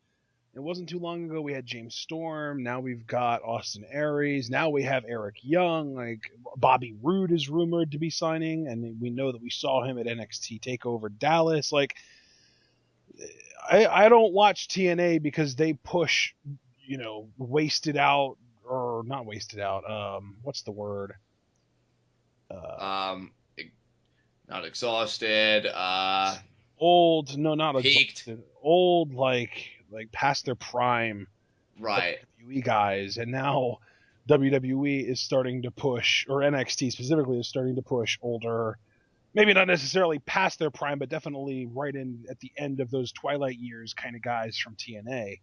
it wasn't too long ago we had James Storm. Now we've got Austin Aries. Now we have Eric Young. Like Bobby Roode is rumored to be signing, and we know that we saw him at NXT TakeOver Dallas. Like, I don't watch TNA because they push, you know, wasted out or not wasted out. What's the word? Not exhausted. Old. No, not peaked. Exhausted. Old, like past their prime. Right. WWE guys, and now WWE is starting to push, or NXT specifically is starting to push older, maybe not necessarily past their prime, but definitely right in at the end of those twilight years kind of guys from TNA.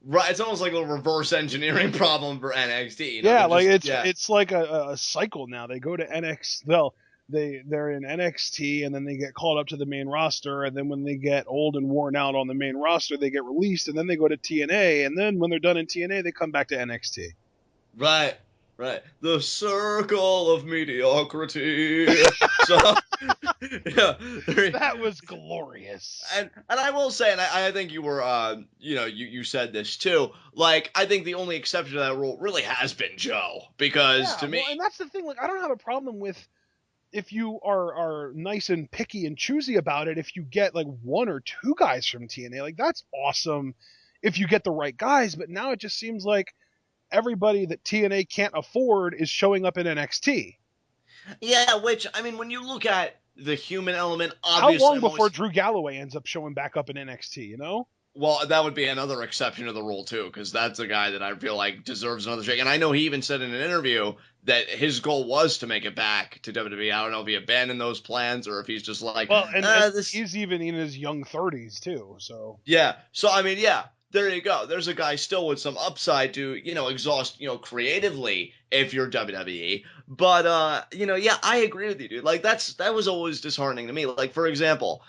Right, it's almost like a reverse engineering problem for NXT. You know? Yeah, like it's like a cycle now. They go to NXT. Well, they're in NXT and then they get called up to the main roster, and then when they get old and worn out on the main roster, they get released, and then they go to TNA, and then when they're done in TNA, they come back to NXT. Right. The circle of mediocrity. So, yeah, that was glorious. And I will say, and I think you were, you said this too. Like, I think the only exception to that rule really has been Joe, because to me, well, and that's the thing. Like, I don't have a problem with if you are nice and picky and choosy about it. If you get like one or two guys from TNA, like that's awesome. If you get the right guys, but now it just seems like everybody that TNA can't afford is showing up in NXT. Yeah, which, I mean, when you look at the human element, obviously... How long before Drew Galloway ends up showing back up in NXT, you know? Well, that would be another exception to the rule, too, because that's a guy that I feel like deserves another shake. And I know he even said in an interview that his goal was to make it back to WWE. I don't know if he abandoned those plans or if he's just like... Well, and he's even in his young 30s, too, so... Yeah, so, I mean, yeah. there you go. There's a guy still with some upside to, exhaust, creatively if you're WWE. But, yeah, I agree with you, dude. Like, that was always disheartening to me. Like, for example,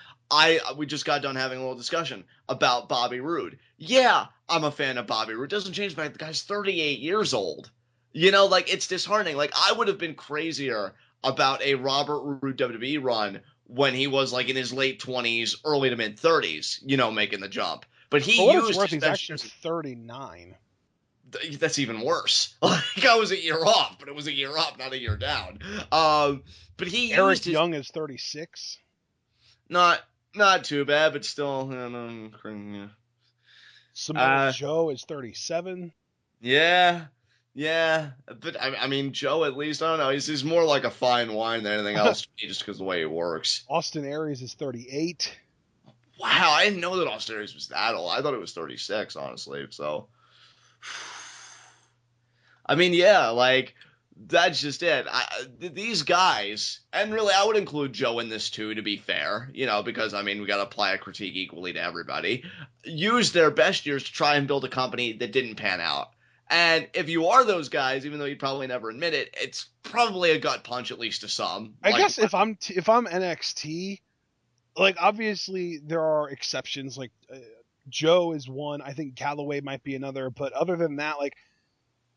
we just got done having a little discussion about Bobby Roode. Yeah, I'm a fan of Bobby Roode. Doesn't change the fact the guy's 38 years old. Like, it's disheartening. Like, I would have been crazier about a Robert Roode WWE run when he was, like, in his late 20s, early to mid 30s, making the jump. But he For what it's used worth, his he's best actually years. 39. That's even worse. Like, I was a year off, but it was a year up, not a year down. But he Eric used his Young is 36. not too bad, but still, yeah. Samoa Joe is 37. Yeah, but I mean, Joe, at least, I don't know, he's more like a fine wine than anything else to me, just because of the way he works. Austin Aries is 38. Wow, I didn't know that Austin Aries was that old. I thought it was 36, honestly. So, I mean, yeah, like, that's just it. These guys, and really, I would include Joe in this too, to be fair, because, I mean, we got to apply a critique equally to everybody, use their best years to try and build a company that didn't pan out. And if you are those guys, even though you'd probably never admit it, it's probably a gut punch, at least to some. I guess if I'm NXT, like, obviously there are exceptions. Like, Joe is one. I think Galloway might be another. But other than that, like,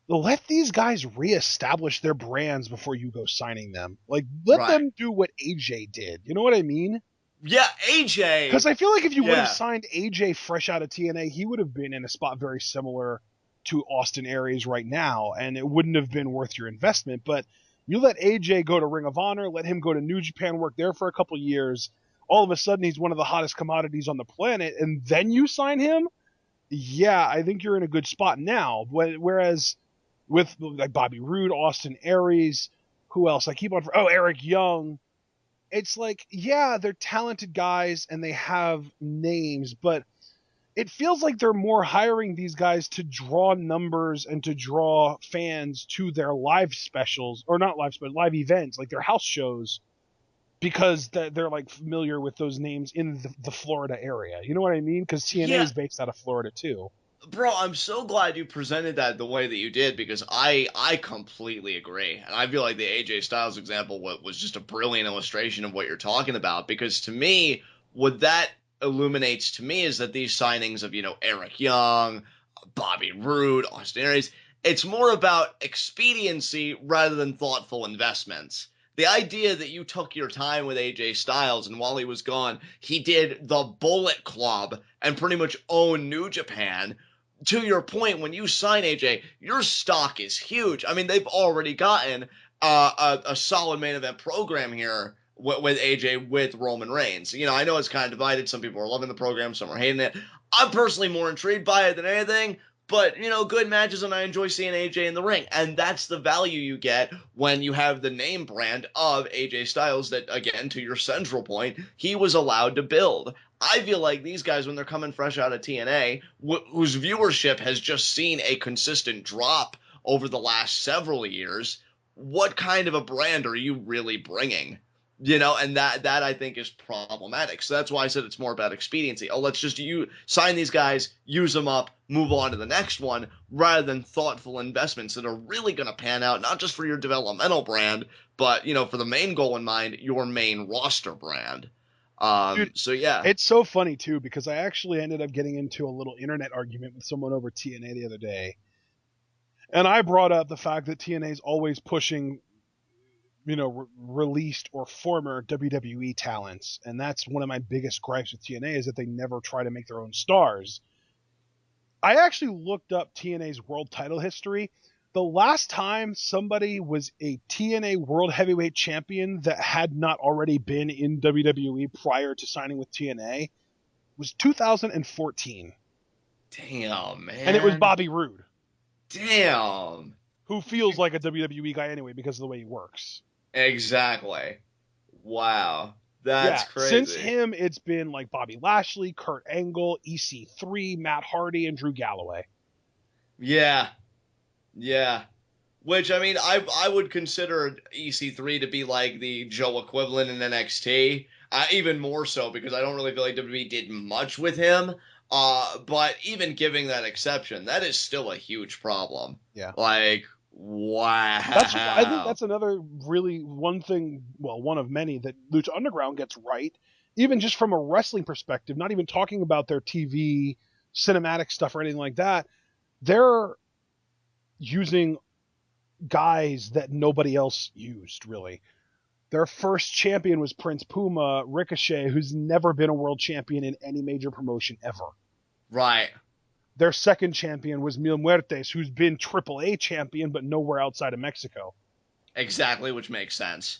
let these guys reestablish their brands before you go signing them. Like, let them do what AJ did. You know what I mean? Yeah, AJ. Because I feel like if you would have signed AJ fresh out of TNA, he would have been in a spot very similar to Austin Aries right now, and it wouldn't have been worth your investment. But you let AJ go to Ring of Honor, let him go to New Japan, work there for a couple years. All of a sudden, he's one of the hottest commodities on the planet, and then you sign him? Yeah, I think you're in a good spot now. Whereas with, like, Bobby Roode, Austin Aries, who else? I keep on... Eric Young. It's like, yeah, they're talented guys, and they have names, but it feels like they're more hiring these guys to draw numbers and to draw fans to their live specials, or not live specials, live events, like their house shows, because they're like familiar with those names in the Florida area. You know what I mean? Because TNA is based out of Florida too. Bro, I'm so glad you presented that the way that you did, because I completely agree. And I feel like the AJ Styles example was just a brilliant illustration of what you're talking about, because to me, what that illuminates to me is that these signings of, Eric Young, Bobby Roode, Austin Aries, it's more about expediency rather than thoughtful investments. The idea that you took your time with AJ Styles, and while he was gone, he did the Bullet Club and pretty much owned New Japan. To your point, when you sign AJ, your stock is huge. I mean, they've already gotten a solid main event program here with AJ, with Roman Reigns. I know it's kind of divided. Some people are loving the program, some are hating it. I'm personally more intrigued by it than anything, but, good matches, and I enjoy seeing AJ in the ring. And that's the value you get when you have the name brand of AJ Styles that, again, to your central point, he was allowed to build. I feel like these guys, when they're coming fresh out of TNA, whose viewership has just seen a consistent drop over the last several years, what kind of a brand are you really bringing? And that I think is problematic. So that's why I said it's more about expediency. Oh, let's just sign these guys, use them up, move on to the next one, rather than thoughtful investments that are really going to pan out, not just for your developmental brand, but, for the main goal in mind, your main roster brand. Dude, so yeah. It's so funny too, because I actually ended up getting into a little internet argument with someone over TNA the other day. And I brought up the fact that TNA is always pushing, released or former WWE talents. And that's one of my biggest gripes with TNA, is that they never try to make their own stars. I actually looked up TNA's world title history. The last time somebody was a TNA World Heavyweight Champion that had not already been in WWE prior to signing with TNA was 2014. Damn, man. And it was Bobby Roode. Damn. Who feels like a WWE guy anyway because of the way he works. Exactly. Wow. That's crazy. Since him, it's been like Bobby Lashley, Kurt Angle, EC3, Matt Hardy, and Drew Galloway. Yeah. Which, I mean, I would consider EC3 to be like the Joe equivalent in NXT. Even more so, because I don't really feel like WWE did much with him. But even giving that exception, that is still a huge problem. Yeah. Like, wow. I think that's another really one thing, well, one of many that Lucha Underground gets right, even just from a wrestling perspective, not even talking about their TV cinematic stuff or anything like that. They're using guys that nobody else used, really. Their first champion was Prince Puma, Ricochet, who's never been a world champion in any major promotion ever. Right. Their second champion was Mil Muertes, who's been AAA champion, but nowhere outside of Mexico. Exactly, which makes sense.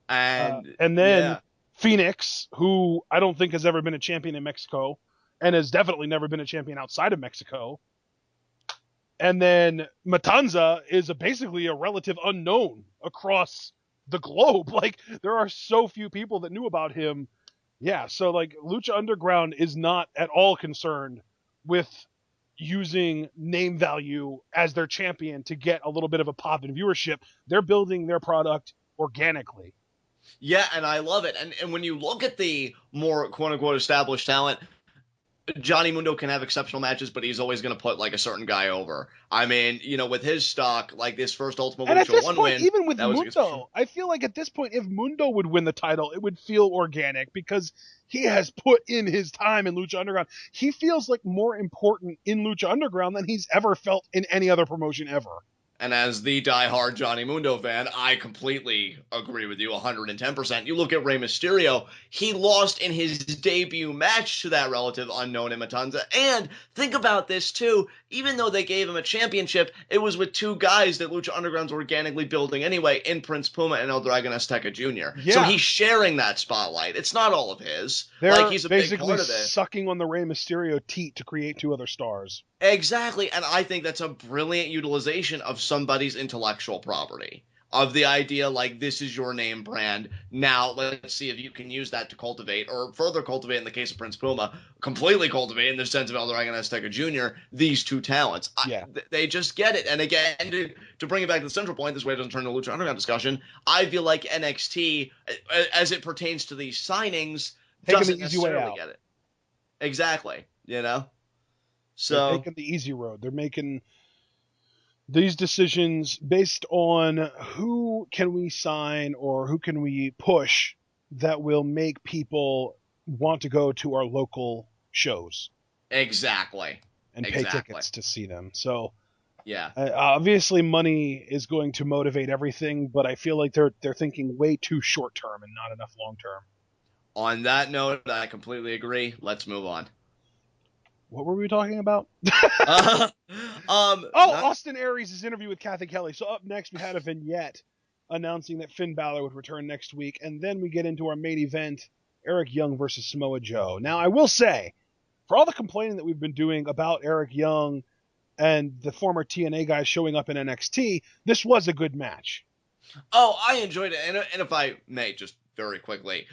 And then Phoenix, who I don't think has ever been a champion in Mexico, and has definitely never been a champion outside of Mexico. And then Matanza is basically a relative unknown across the globe. Like, there are so few people that knew about him. Yeah, so like Lucha Underground is not at all concerned with using name value as their champion to get a little bit of a pop in viewership. They're building their product organically. Yeah, and I love it. And when you look at the more quote-unquote established talent, Johnny Mundo can have exceptional matches, but he's always going to put like a certain guy over. I mean, with his stock, like this first Ultimate Lucha 1 win, even with Mundo, I feel like at this point, if Mundo would win the title, it would feel organic because he has put in his time in Lucha Underground. He feels like more important in Lucha Underground than he's ever felt in any other promotion ever. And as the diehard Johnny Mundo fan, I completely agree with you 110%. You look at Rey Mysterio, he lost in his debut match to that relative unknown in Matanza. And think about this too, even though they gave him a championship, it was with two guys that Lucha Underground's organically building anyway, in Prince Puma and El Dragon Azteca Jr. Yeah. So he's sharing that spotlight. It's not all of his. They're he's a basically big part of it. Sucking on the Rey Mysterio teat to create two other stars. Exactly, and I think that's a brilliant utilization of somebody's intellectual property. Of the idea, like, this is your name brand. Now, let's see if you can use that to cultivate, or further cultivate in the case of Prince Puma, completely cultivate in the sense of El Dragon Azteca Jr., these two talents. Yeah. They just get it. And again, to bring it back to the central point, this way it doesn't turn to Lucha Underground discussion, I feel like NXT, as it pertains to these signings, doesn't necessarily get it. Exactly, So they're taking the easy road. They're making these decisions based on who can we sign or who can we push that will make people want to go to our local shows. Exactly. And pay tickets to see them. So yeah, obviously money is going to motivate everything, but I feel like they're thinking way too short term and not enough long term. On that note, I completely agree. Let's move on. What were we talking about? Austin Aries' interview with Cathy Kelley. So up next, we had a vignette announcing that Finn Balor would return next week, and then we get into our main event, Eric Young versus Samoa Joe. Now, I will say, for all the complaining that we've been doing about Eric Young and the former TNA guys showing up in NXT, this was a good match. Oh, I enjoyed it. And if I may, just very quickly,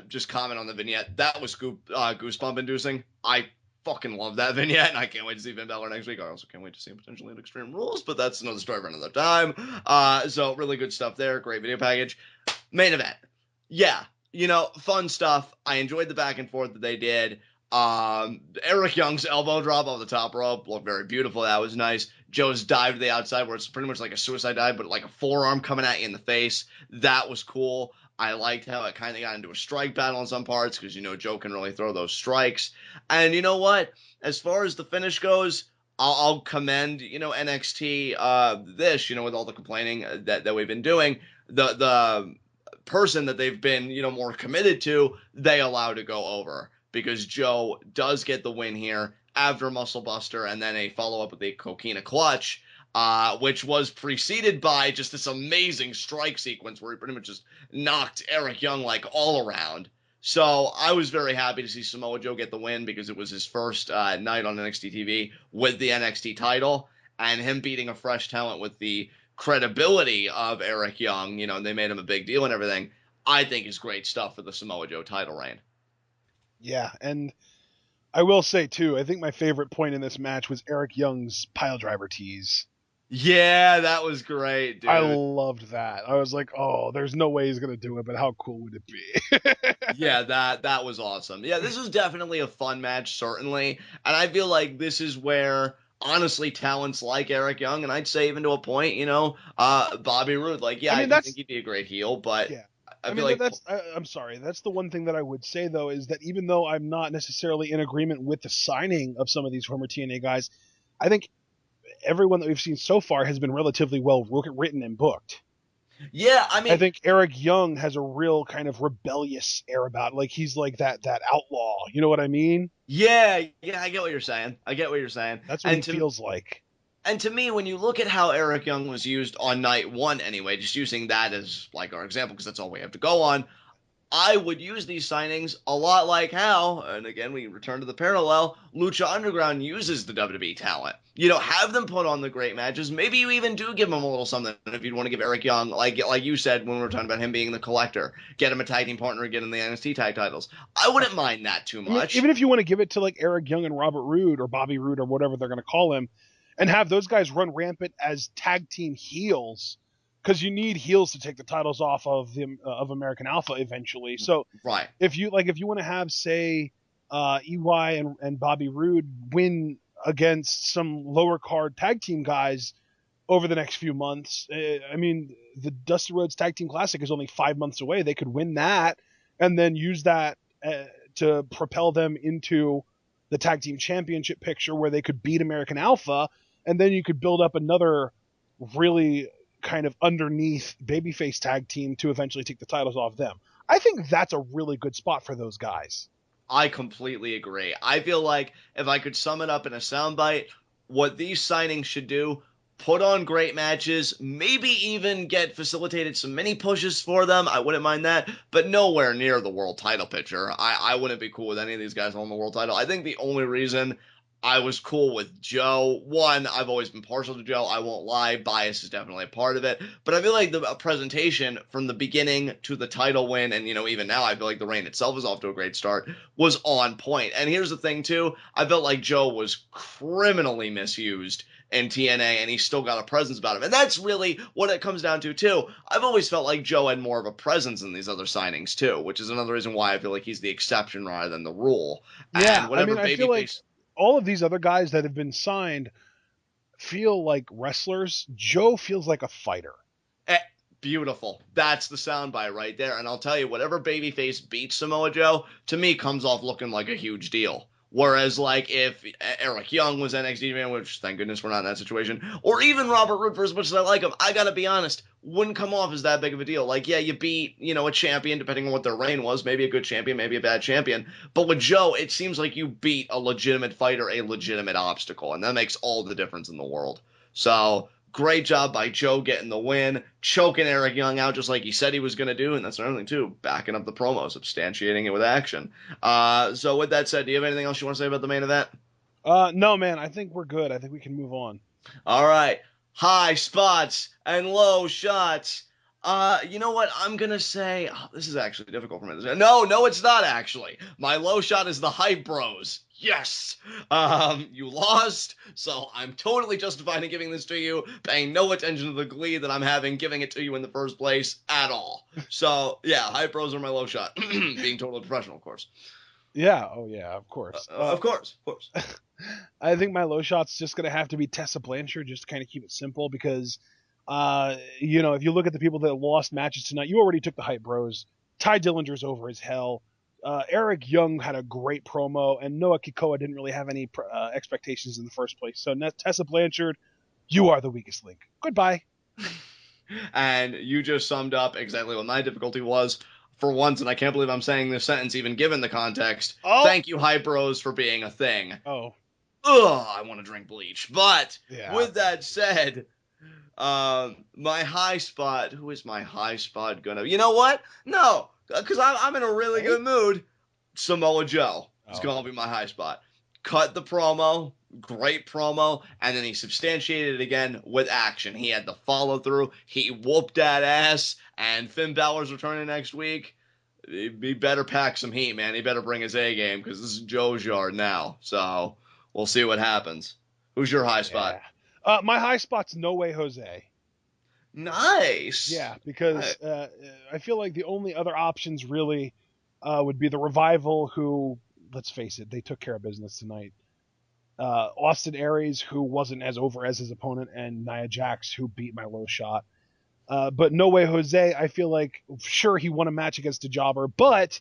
just comment on the vignette. That was goosebump-inducing. I fucking love that vignette, and I can't wait to see Finn Balor next week. I also can't wait to see him potentially in Extreme Rules, but that's another story for another time. So really good stuff there. Great video package. Main event. Yeah, fun stuff. I enjoyed the back and forth that they did. Eric Young's elbow drop off the top rope looked very beautiful. That was nice. Joe's dive to the outside where it's pretty much like a suicide dive, but like a forearm coming at you in the face. That was cool. I liked how it kind of got into a strike battle in some parts because, Joe can really throw those strikes. And you know what? As far as the finish goes, I'll commend, NXT this, with all the complaining that we've been doing. The person that they've been, more committed to, they allow to go over. Because Joe does get the win here after Muscle Buster and then a follow-up with a Coquina Clutch. Which was preceded by just this amazing strike sequence where he pretty much just knocked Eric Young like all around. So I was very happy to see Samoa Joe get the win because it was his first night on NXT TV with the NXT title, and him beating a fresh talent with the credibility of Eric Young, they made him a big deal and everything, I think is great stuff for the Samoa Joe title reign. Yeah, and I will say too, I think my favorite point in this match was Eric Young's piledriver tease. Yeah, that was great, dude. I loved that. I was like, oh, there's no way he's gonna do it, but how cool would it be? Yeah, that was awesome. Yeah, this was definitely a fun match, certainly. And I feel like this is where, honestly, talents like Eric Young, and I'd say even to a point, Bobby Roode, like, yeah, I I mean, do think he'd be a great heel, but yeah. I I feel mean, like, I'm sorry. That's the one thing that I would say, though, is that even though I'm not necessarily in agreement with the signing of some of these former TNA guys, I think everyone that we've seen so far has been relatively well written and booked. yeah, I I mean, think Eric Young has a real kind of rebellious air about it. Like he's like that outlaw. You know what I mean? yeah, I get what you're saying. I get what you're saying. That's what he feels like. And to me, when you look at how Eric Young was used on night one anyway, just using that as like our example, because that's all we have to go on, I would use these signings a lot like how, and again, we return to the parallel, Lucha Underground uses the WWE talent. Have them put on the great matches. Maybe you even do give them a little something if you'd want to give Eric Young, like you said when we were talking about him being the collector, get him a tag team partner, get him the NXT tag titles. I wouldn't mind that too I mean, much. even if you want to give it to like Eric Young and Robert Roode or Bobby Roode or whatever they're going to call him, and have those guys run rampant as tag team heels, because you need heels to take the titles off of American Alpha eventually. So Right. if you want to have, say, EY and Bobby Roode win against some lower card tag team guys over the next few months, I mean, the Dusty Rhodes Tag Team Classic is only 5 months away. They could win that and then use that to propel them into the tag team championship picture where they could beat American Alpha, and then you could build up another really kind of underneath babyface tag team to eventually take the titles off them. I think that's a really good spot for those guys. I completely agree. I feel like if I could sum it up in a soundbite, what these signings should do, put on great matches, maybe even get facilitated some mini pushes for them. I wouldn't mind that, but nowhere near the world title picture. I wouldn't be cool with any of these guys on the world title. I think the only reason I was cool with Joe, one, I've always been partial to Joe. I won't lie. Bias is definitely a part of it. But I feel like the presentation from the beginning to the title win, and, even now I feel like the reign itself is off to a great start, was on point. And here's the thing, too. I felt like Joe was criminally misused in TNA, and he still got a presence about him. And that's really what it comes down to, too. I've always felt like Joe had more of a presence in these other signings, too, which is another reason why I feel like he's the exception rather than the rule. Yeah, And whatever I feel like babyface... all of these other guys that have been signed feel like wrestlers. Joe feels like a fighter. Beautiful. That's the soundbite right there. And I'll tell you, whatever babyface beats Samoa Joe, to me, comes off looking like a huge deal. Whereas, like, if Eric Young was NXT man, which thank goodness we're not in that situation, or even Robert Roode, for as much as I like him, I gotta be honest, wouldn't come off as that big of a deal. Like, yeah, you beat, a champion, depending on what their reign was, maybe a good champion, maybe a bad champion. But with Joe, it seems like you beat a legitimate fighter, a legitimate obstacle, and that makes all the difference in the world. So, great job by Joe getting the win, choking Eric Young out just like he said he was going to do, and that's another thing, too, backing up the promo, substantiating it with action. So with that said, do you have anything else you want to say about the main event? No, man, I think we're good. I think we can move on. All right. High spots and low shots. You know what? I'm going to say, this is actually difficult for me to say. No, it's not actually. My low shot is the Hype Bros. Yes. You lost, so I'm totally justified in giving this to you, paying no attention to the glee that I'm having giving it to you in the first place at all. So, yeah, Hype Bros are my low shot. Being totally professional, of course. Yeah, oh yeah, of course. Of course. I think my low shot's just going to have to be Tessa Blanchard, just to kind of keep it simple, because, if you look at the people that lost matches tonight, you already took the Hype Bros. Ty Dillinger's over as hell. Eric Young had a great promo, and Noah Kekoa didn't really have any expectations in the first place. So Tessa Blanchard, you are the weakest link. Goodbye. And you just summed up exactly what my difficulty was. For once, and I can't believe I'm saying this sentence even given the context, Thank you, Hype Bros, for being a thing. Oh. Ugh, I want to drink bleach. But, yeah. With that said, my high spot, who is my high spot gonna... You know what? No, because I'm in a really good mood. Samoa Joe is going to be my high spot. Cut the promo, great promo, and then he substantiated it again with action. He had the follow-through, he whooped that ass, and Finn Balor's returning next week. He better pack some heat, man. He better bring his A game, because this is Joe's yard now. So, we'll see what happens. Who's your high spot? My high spot's No Way Jose. Nice. Yeah, because I feel like the only other options really would be the Revival, who, let's face it, they took care of business tonight. Austin Aries, who wasn't as over as his opponent, and Nia Jax, who beat my low shot. But No Way Jose, I feel like, sure, he won a match against a jobber, but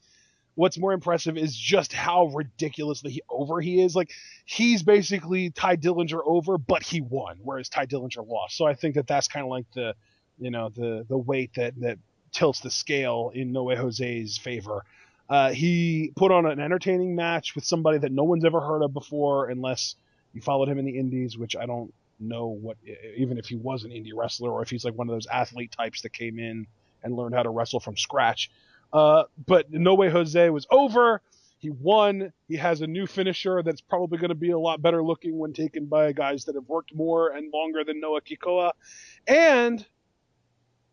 what's more impressive is just how ridiculously over he is. Like, he's basically Ty Dillinger over, but he won, whereas Ty Dillinger lost. So I think that that's kind of like the weight that tilts the scale in No Way Jose's favor. He put on an entertaining match with somebody that no one's ever heard of before, unless you followed him in the indies, which I don't know what, even if he was an indie wrestler or if he's like one of those athlete types that came in and learned how to wrestle from scratch. But No Way Jose was over. He won. He has a new finisher that's probably going to be a lot better looking when taken by guys that have worked more and longer than Noah Kekoa. And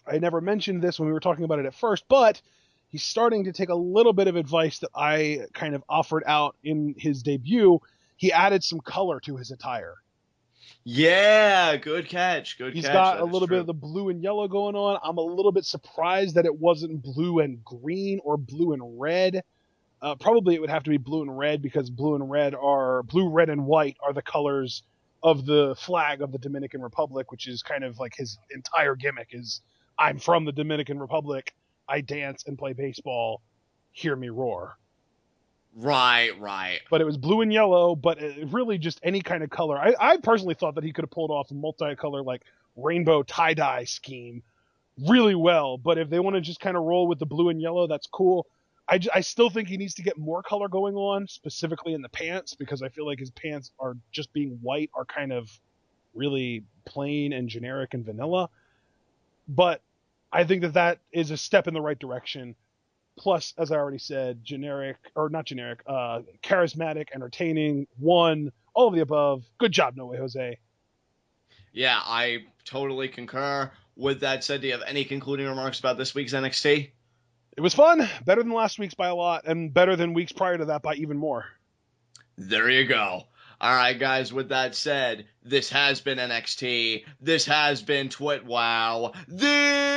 I never mentioned this when we were talking about it at first, but he's starting to take a little bit of advice that I kind of offered out in his debut. He added some color to his attire. Yeah, good catch. He's got a little bit of the blue and yellow going on. I'm a little bit surprised that it wasn't blue and green or blue and red. Probably it would have to be blue and red, because blue, red, and white are the colors of the flag of the Dominican Republic, which is kind of like his entire gimmick is, I'm from the Dominican Republic. I dance and play baseball. Hear me roar. Right. But it was blue and yellow, but really just any kind of color. I personally thought that he could have pulled off a multicolor, like, rainbow tie-dye scheme really well. But if they want to just kind of roll with the blue and yellow, that's cool. I still think he needs to get more color going on, specifically in the pants, because I feel like his pants are just being white are kind of really plain and generic and vanilla. But I think that is a step in the right direction. Plus, as I already said, charismatic, entertaining, won, all of the above. Good job, No Way Jose. Yeah, I totally concur. With that said, do you have any concluding remarks about this week's NXT? It was fun. Better than last week's by a lot, and better than weeks prior to that by even more. There you go. All right, guys, with that said, this has been NXT. This has been TWitWoW, the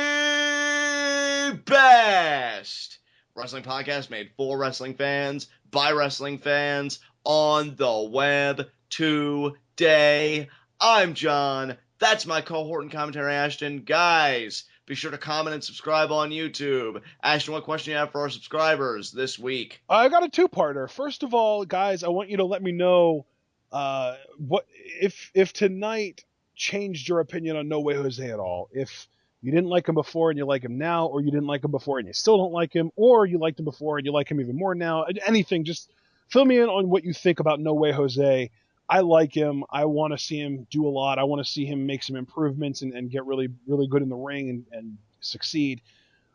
best wrestling podcast made for wrestling fans, by wrestling fans, on the web today. I'm John. That's my cohort and commentary, Ashton. Guys, be sure to comment and subscribe on YouTube. Ashton, what question do you have for our subscribers this week? I got a two-parter. First of all, guys, I want you to let me know what if tonight changed your opinion on No Way Jose at all. If you didn't like him before and you like him now, or you didn't like him before and you still don't like him, or you liked him before and you like him even more now. Anything, just fill me in on what you think about No Way Jose. I like him. I want to see him do a lot. I want to see him make some improvements and get really, really good in the ring and succeed.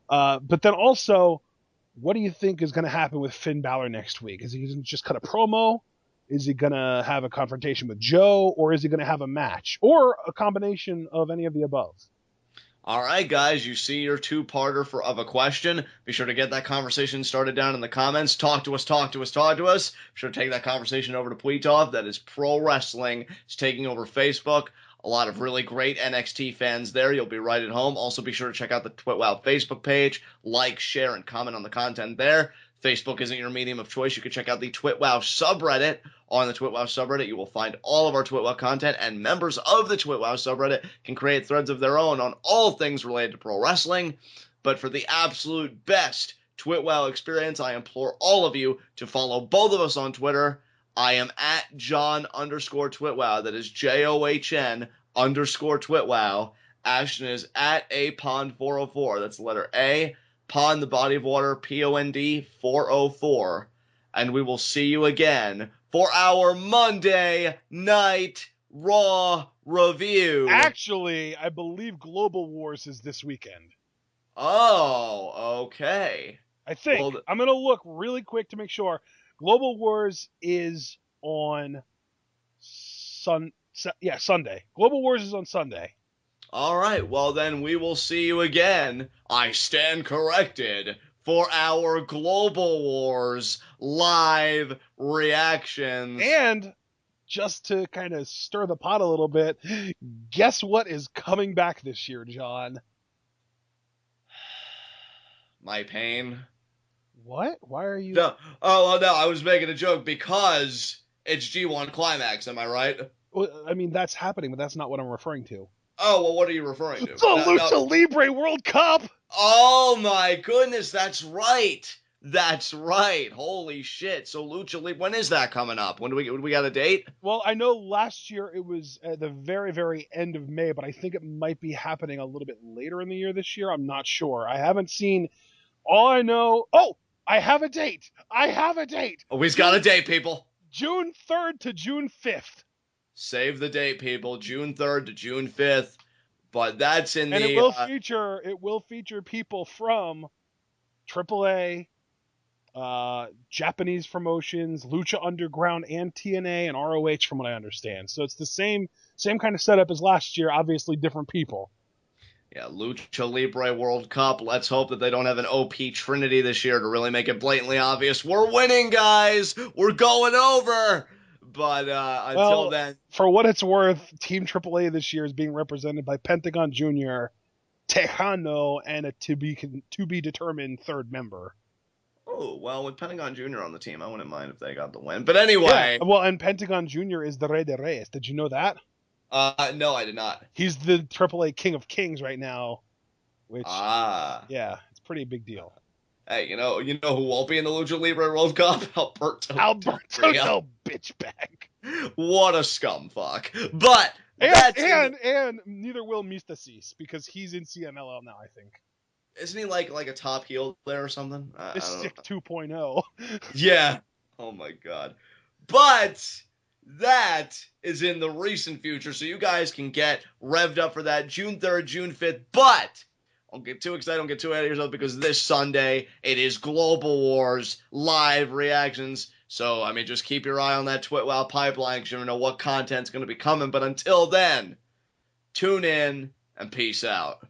But then also, what do you think is going to happen with Finn Balor next week? Is he going to just cut a promo? Is he going to have a confrontation with Joe? Or is he going to have a match? Or a combination of any of the above? All right, guys, you see your two-parter of a question. Be sure to get that conversation started down in the comments. Talk to us. Be sure to take that conversation over to Pweetov. That is Pro Wrestling. It's taking over Facebook. A lot of really great NXT fans there. You'll be right at home. Also, be sure to check out the TWitWoW Facebook page. Like, share, and comment on the content there. Facebook isn't your medium of choice. You can check out the TWitWoW subreddit. On the TWitWoW subreddit, you will find all of our TWitWoW content, and members of the TWitWoW subreddit can create threads of their own on all things related to pro wrestling. But for the absolute best TWitWoW experience, I implore all of you to follow both of us on Twitter. I am at John_TWitWoW. That is JOHN_TWitWoW. Ashton is at APond404. That's the letter A. Pond, the body of water, POND 404. And we will see you again for our Monday Night Raw review. Actually, I believe Global Wars is this weekend. Oh, okay. I think. Well, I'm going to look really quick to make sure. Global Wars is on Sunday. Global Wars is on Sunday. All right, well then we will see you again. I stand corrected for our Global Wars live reactions. And just to kind of stir the pot a little bit, guess what is coming back this year, John? My pain. What? Why are you... No. Oh, no, I was making a joke because it's G1 Climax, am I right? Well, I mean, that's happening, but that's not what I'm referring to. Oh, well, what are you referring to? The Lucha Libre World Cup! Oh, my goodness, that's right. That's right. Holy shit. So Lucha Libre, when is that coming up? When do we got a date? Well, I know last year it was at the very, very end of May, but I think it might be happening a little bit later in the year this year. I'm not sure. I haven't seen... All I know... Oh! I have a date! Oh, he's got a date, people. June 3rd to June 5th. Save the date, people. June 3rd to June 5th. But that's in and the... it will feature people from AAA, Japanese promotions, Lucha Underground, and TNA and ROH, from what I understand. So it's the same kind of setup as last year, obviously different people. Yeah, Lucha Libre World Cup. Let's hope that they don't have an OP Trinity this year to really make it blatantly obvious. We're winning, guys! We're going over! But until then... For what it's worth, Team AAA this year is being represented by Pentagon Jr., Tejano, and a to be determined third member. Oh, well, with Pentagon Jr. on the team, I wouldn't mind if they got the win. But anyway... Yeah, well, and Pentagon Jr. is the Rey de Reyes. Did you know that? No, I did not. He's the AAA King of Kings right now, which, yeah, it's a pretty big deal. Hey, you know who won't be in the Lucha Libre World Cup? Alberto Del bitchbag. What a scumfuck. But and neither will Mistasis, because he's in CMLL now, I think. Isn't he like a top heel there or something? Mystic 2.0. Yeah. Oh my god. But that is in the recent future, so you guys can get revved up for that June 3rd, June 5th. But don't get too excited, don't get too ahead of yourself, because this Sunday it is Global Wars live reactions. So, I mean, just keep your eye on that TWitWoW pipeline, because you never know what content's going to be coming. But until then, tune in and peace out.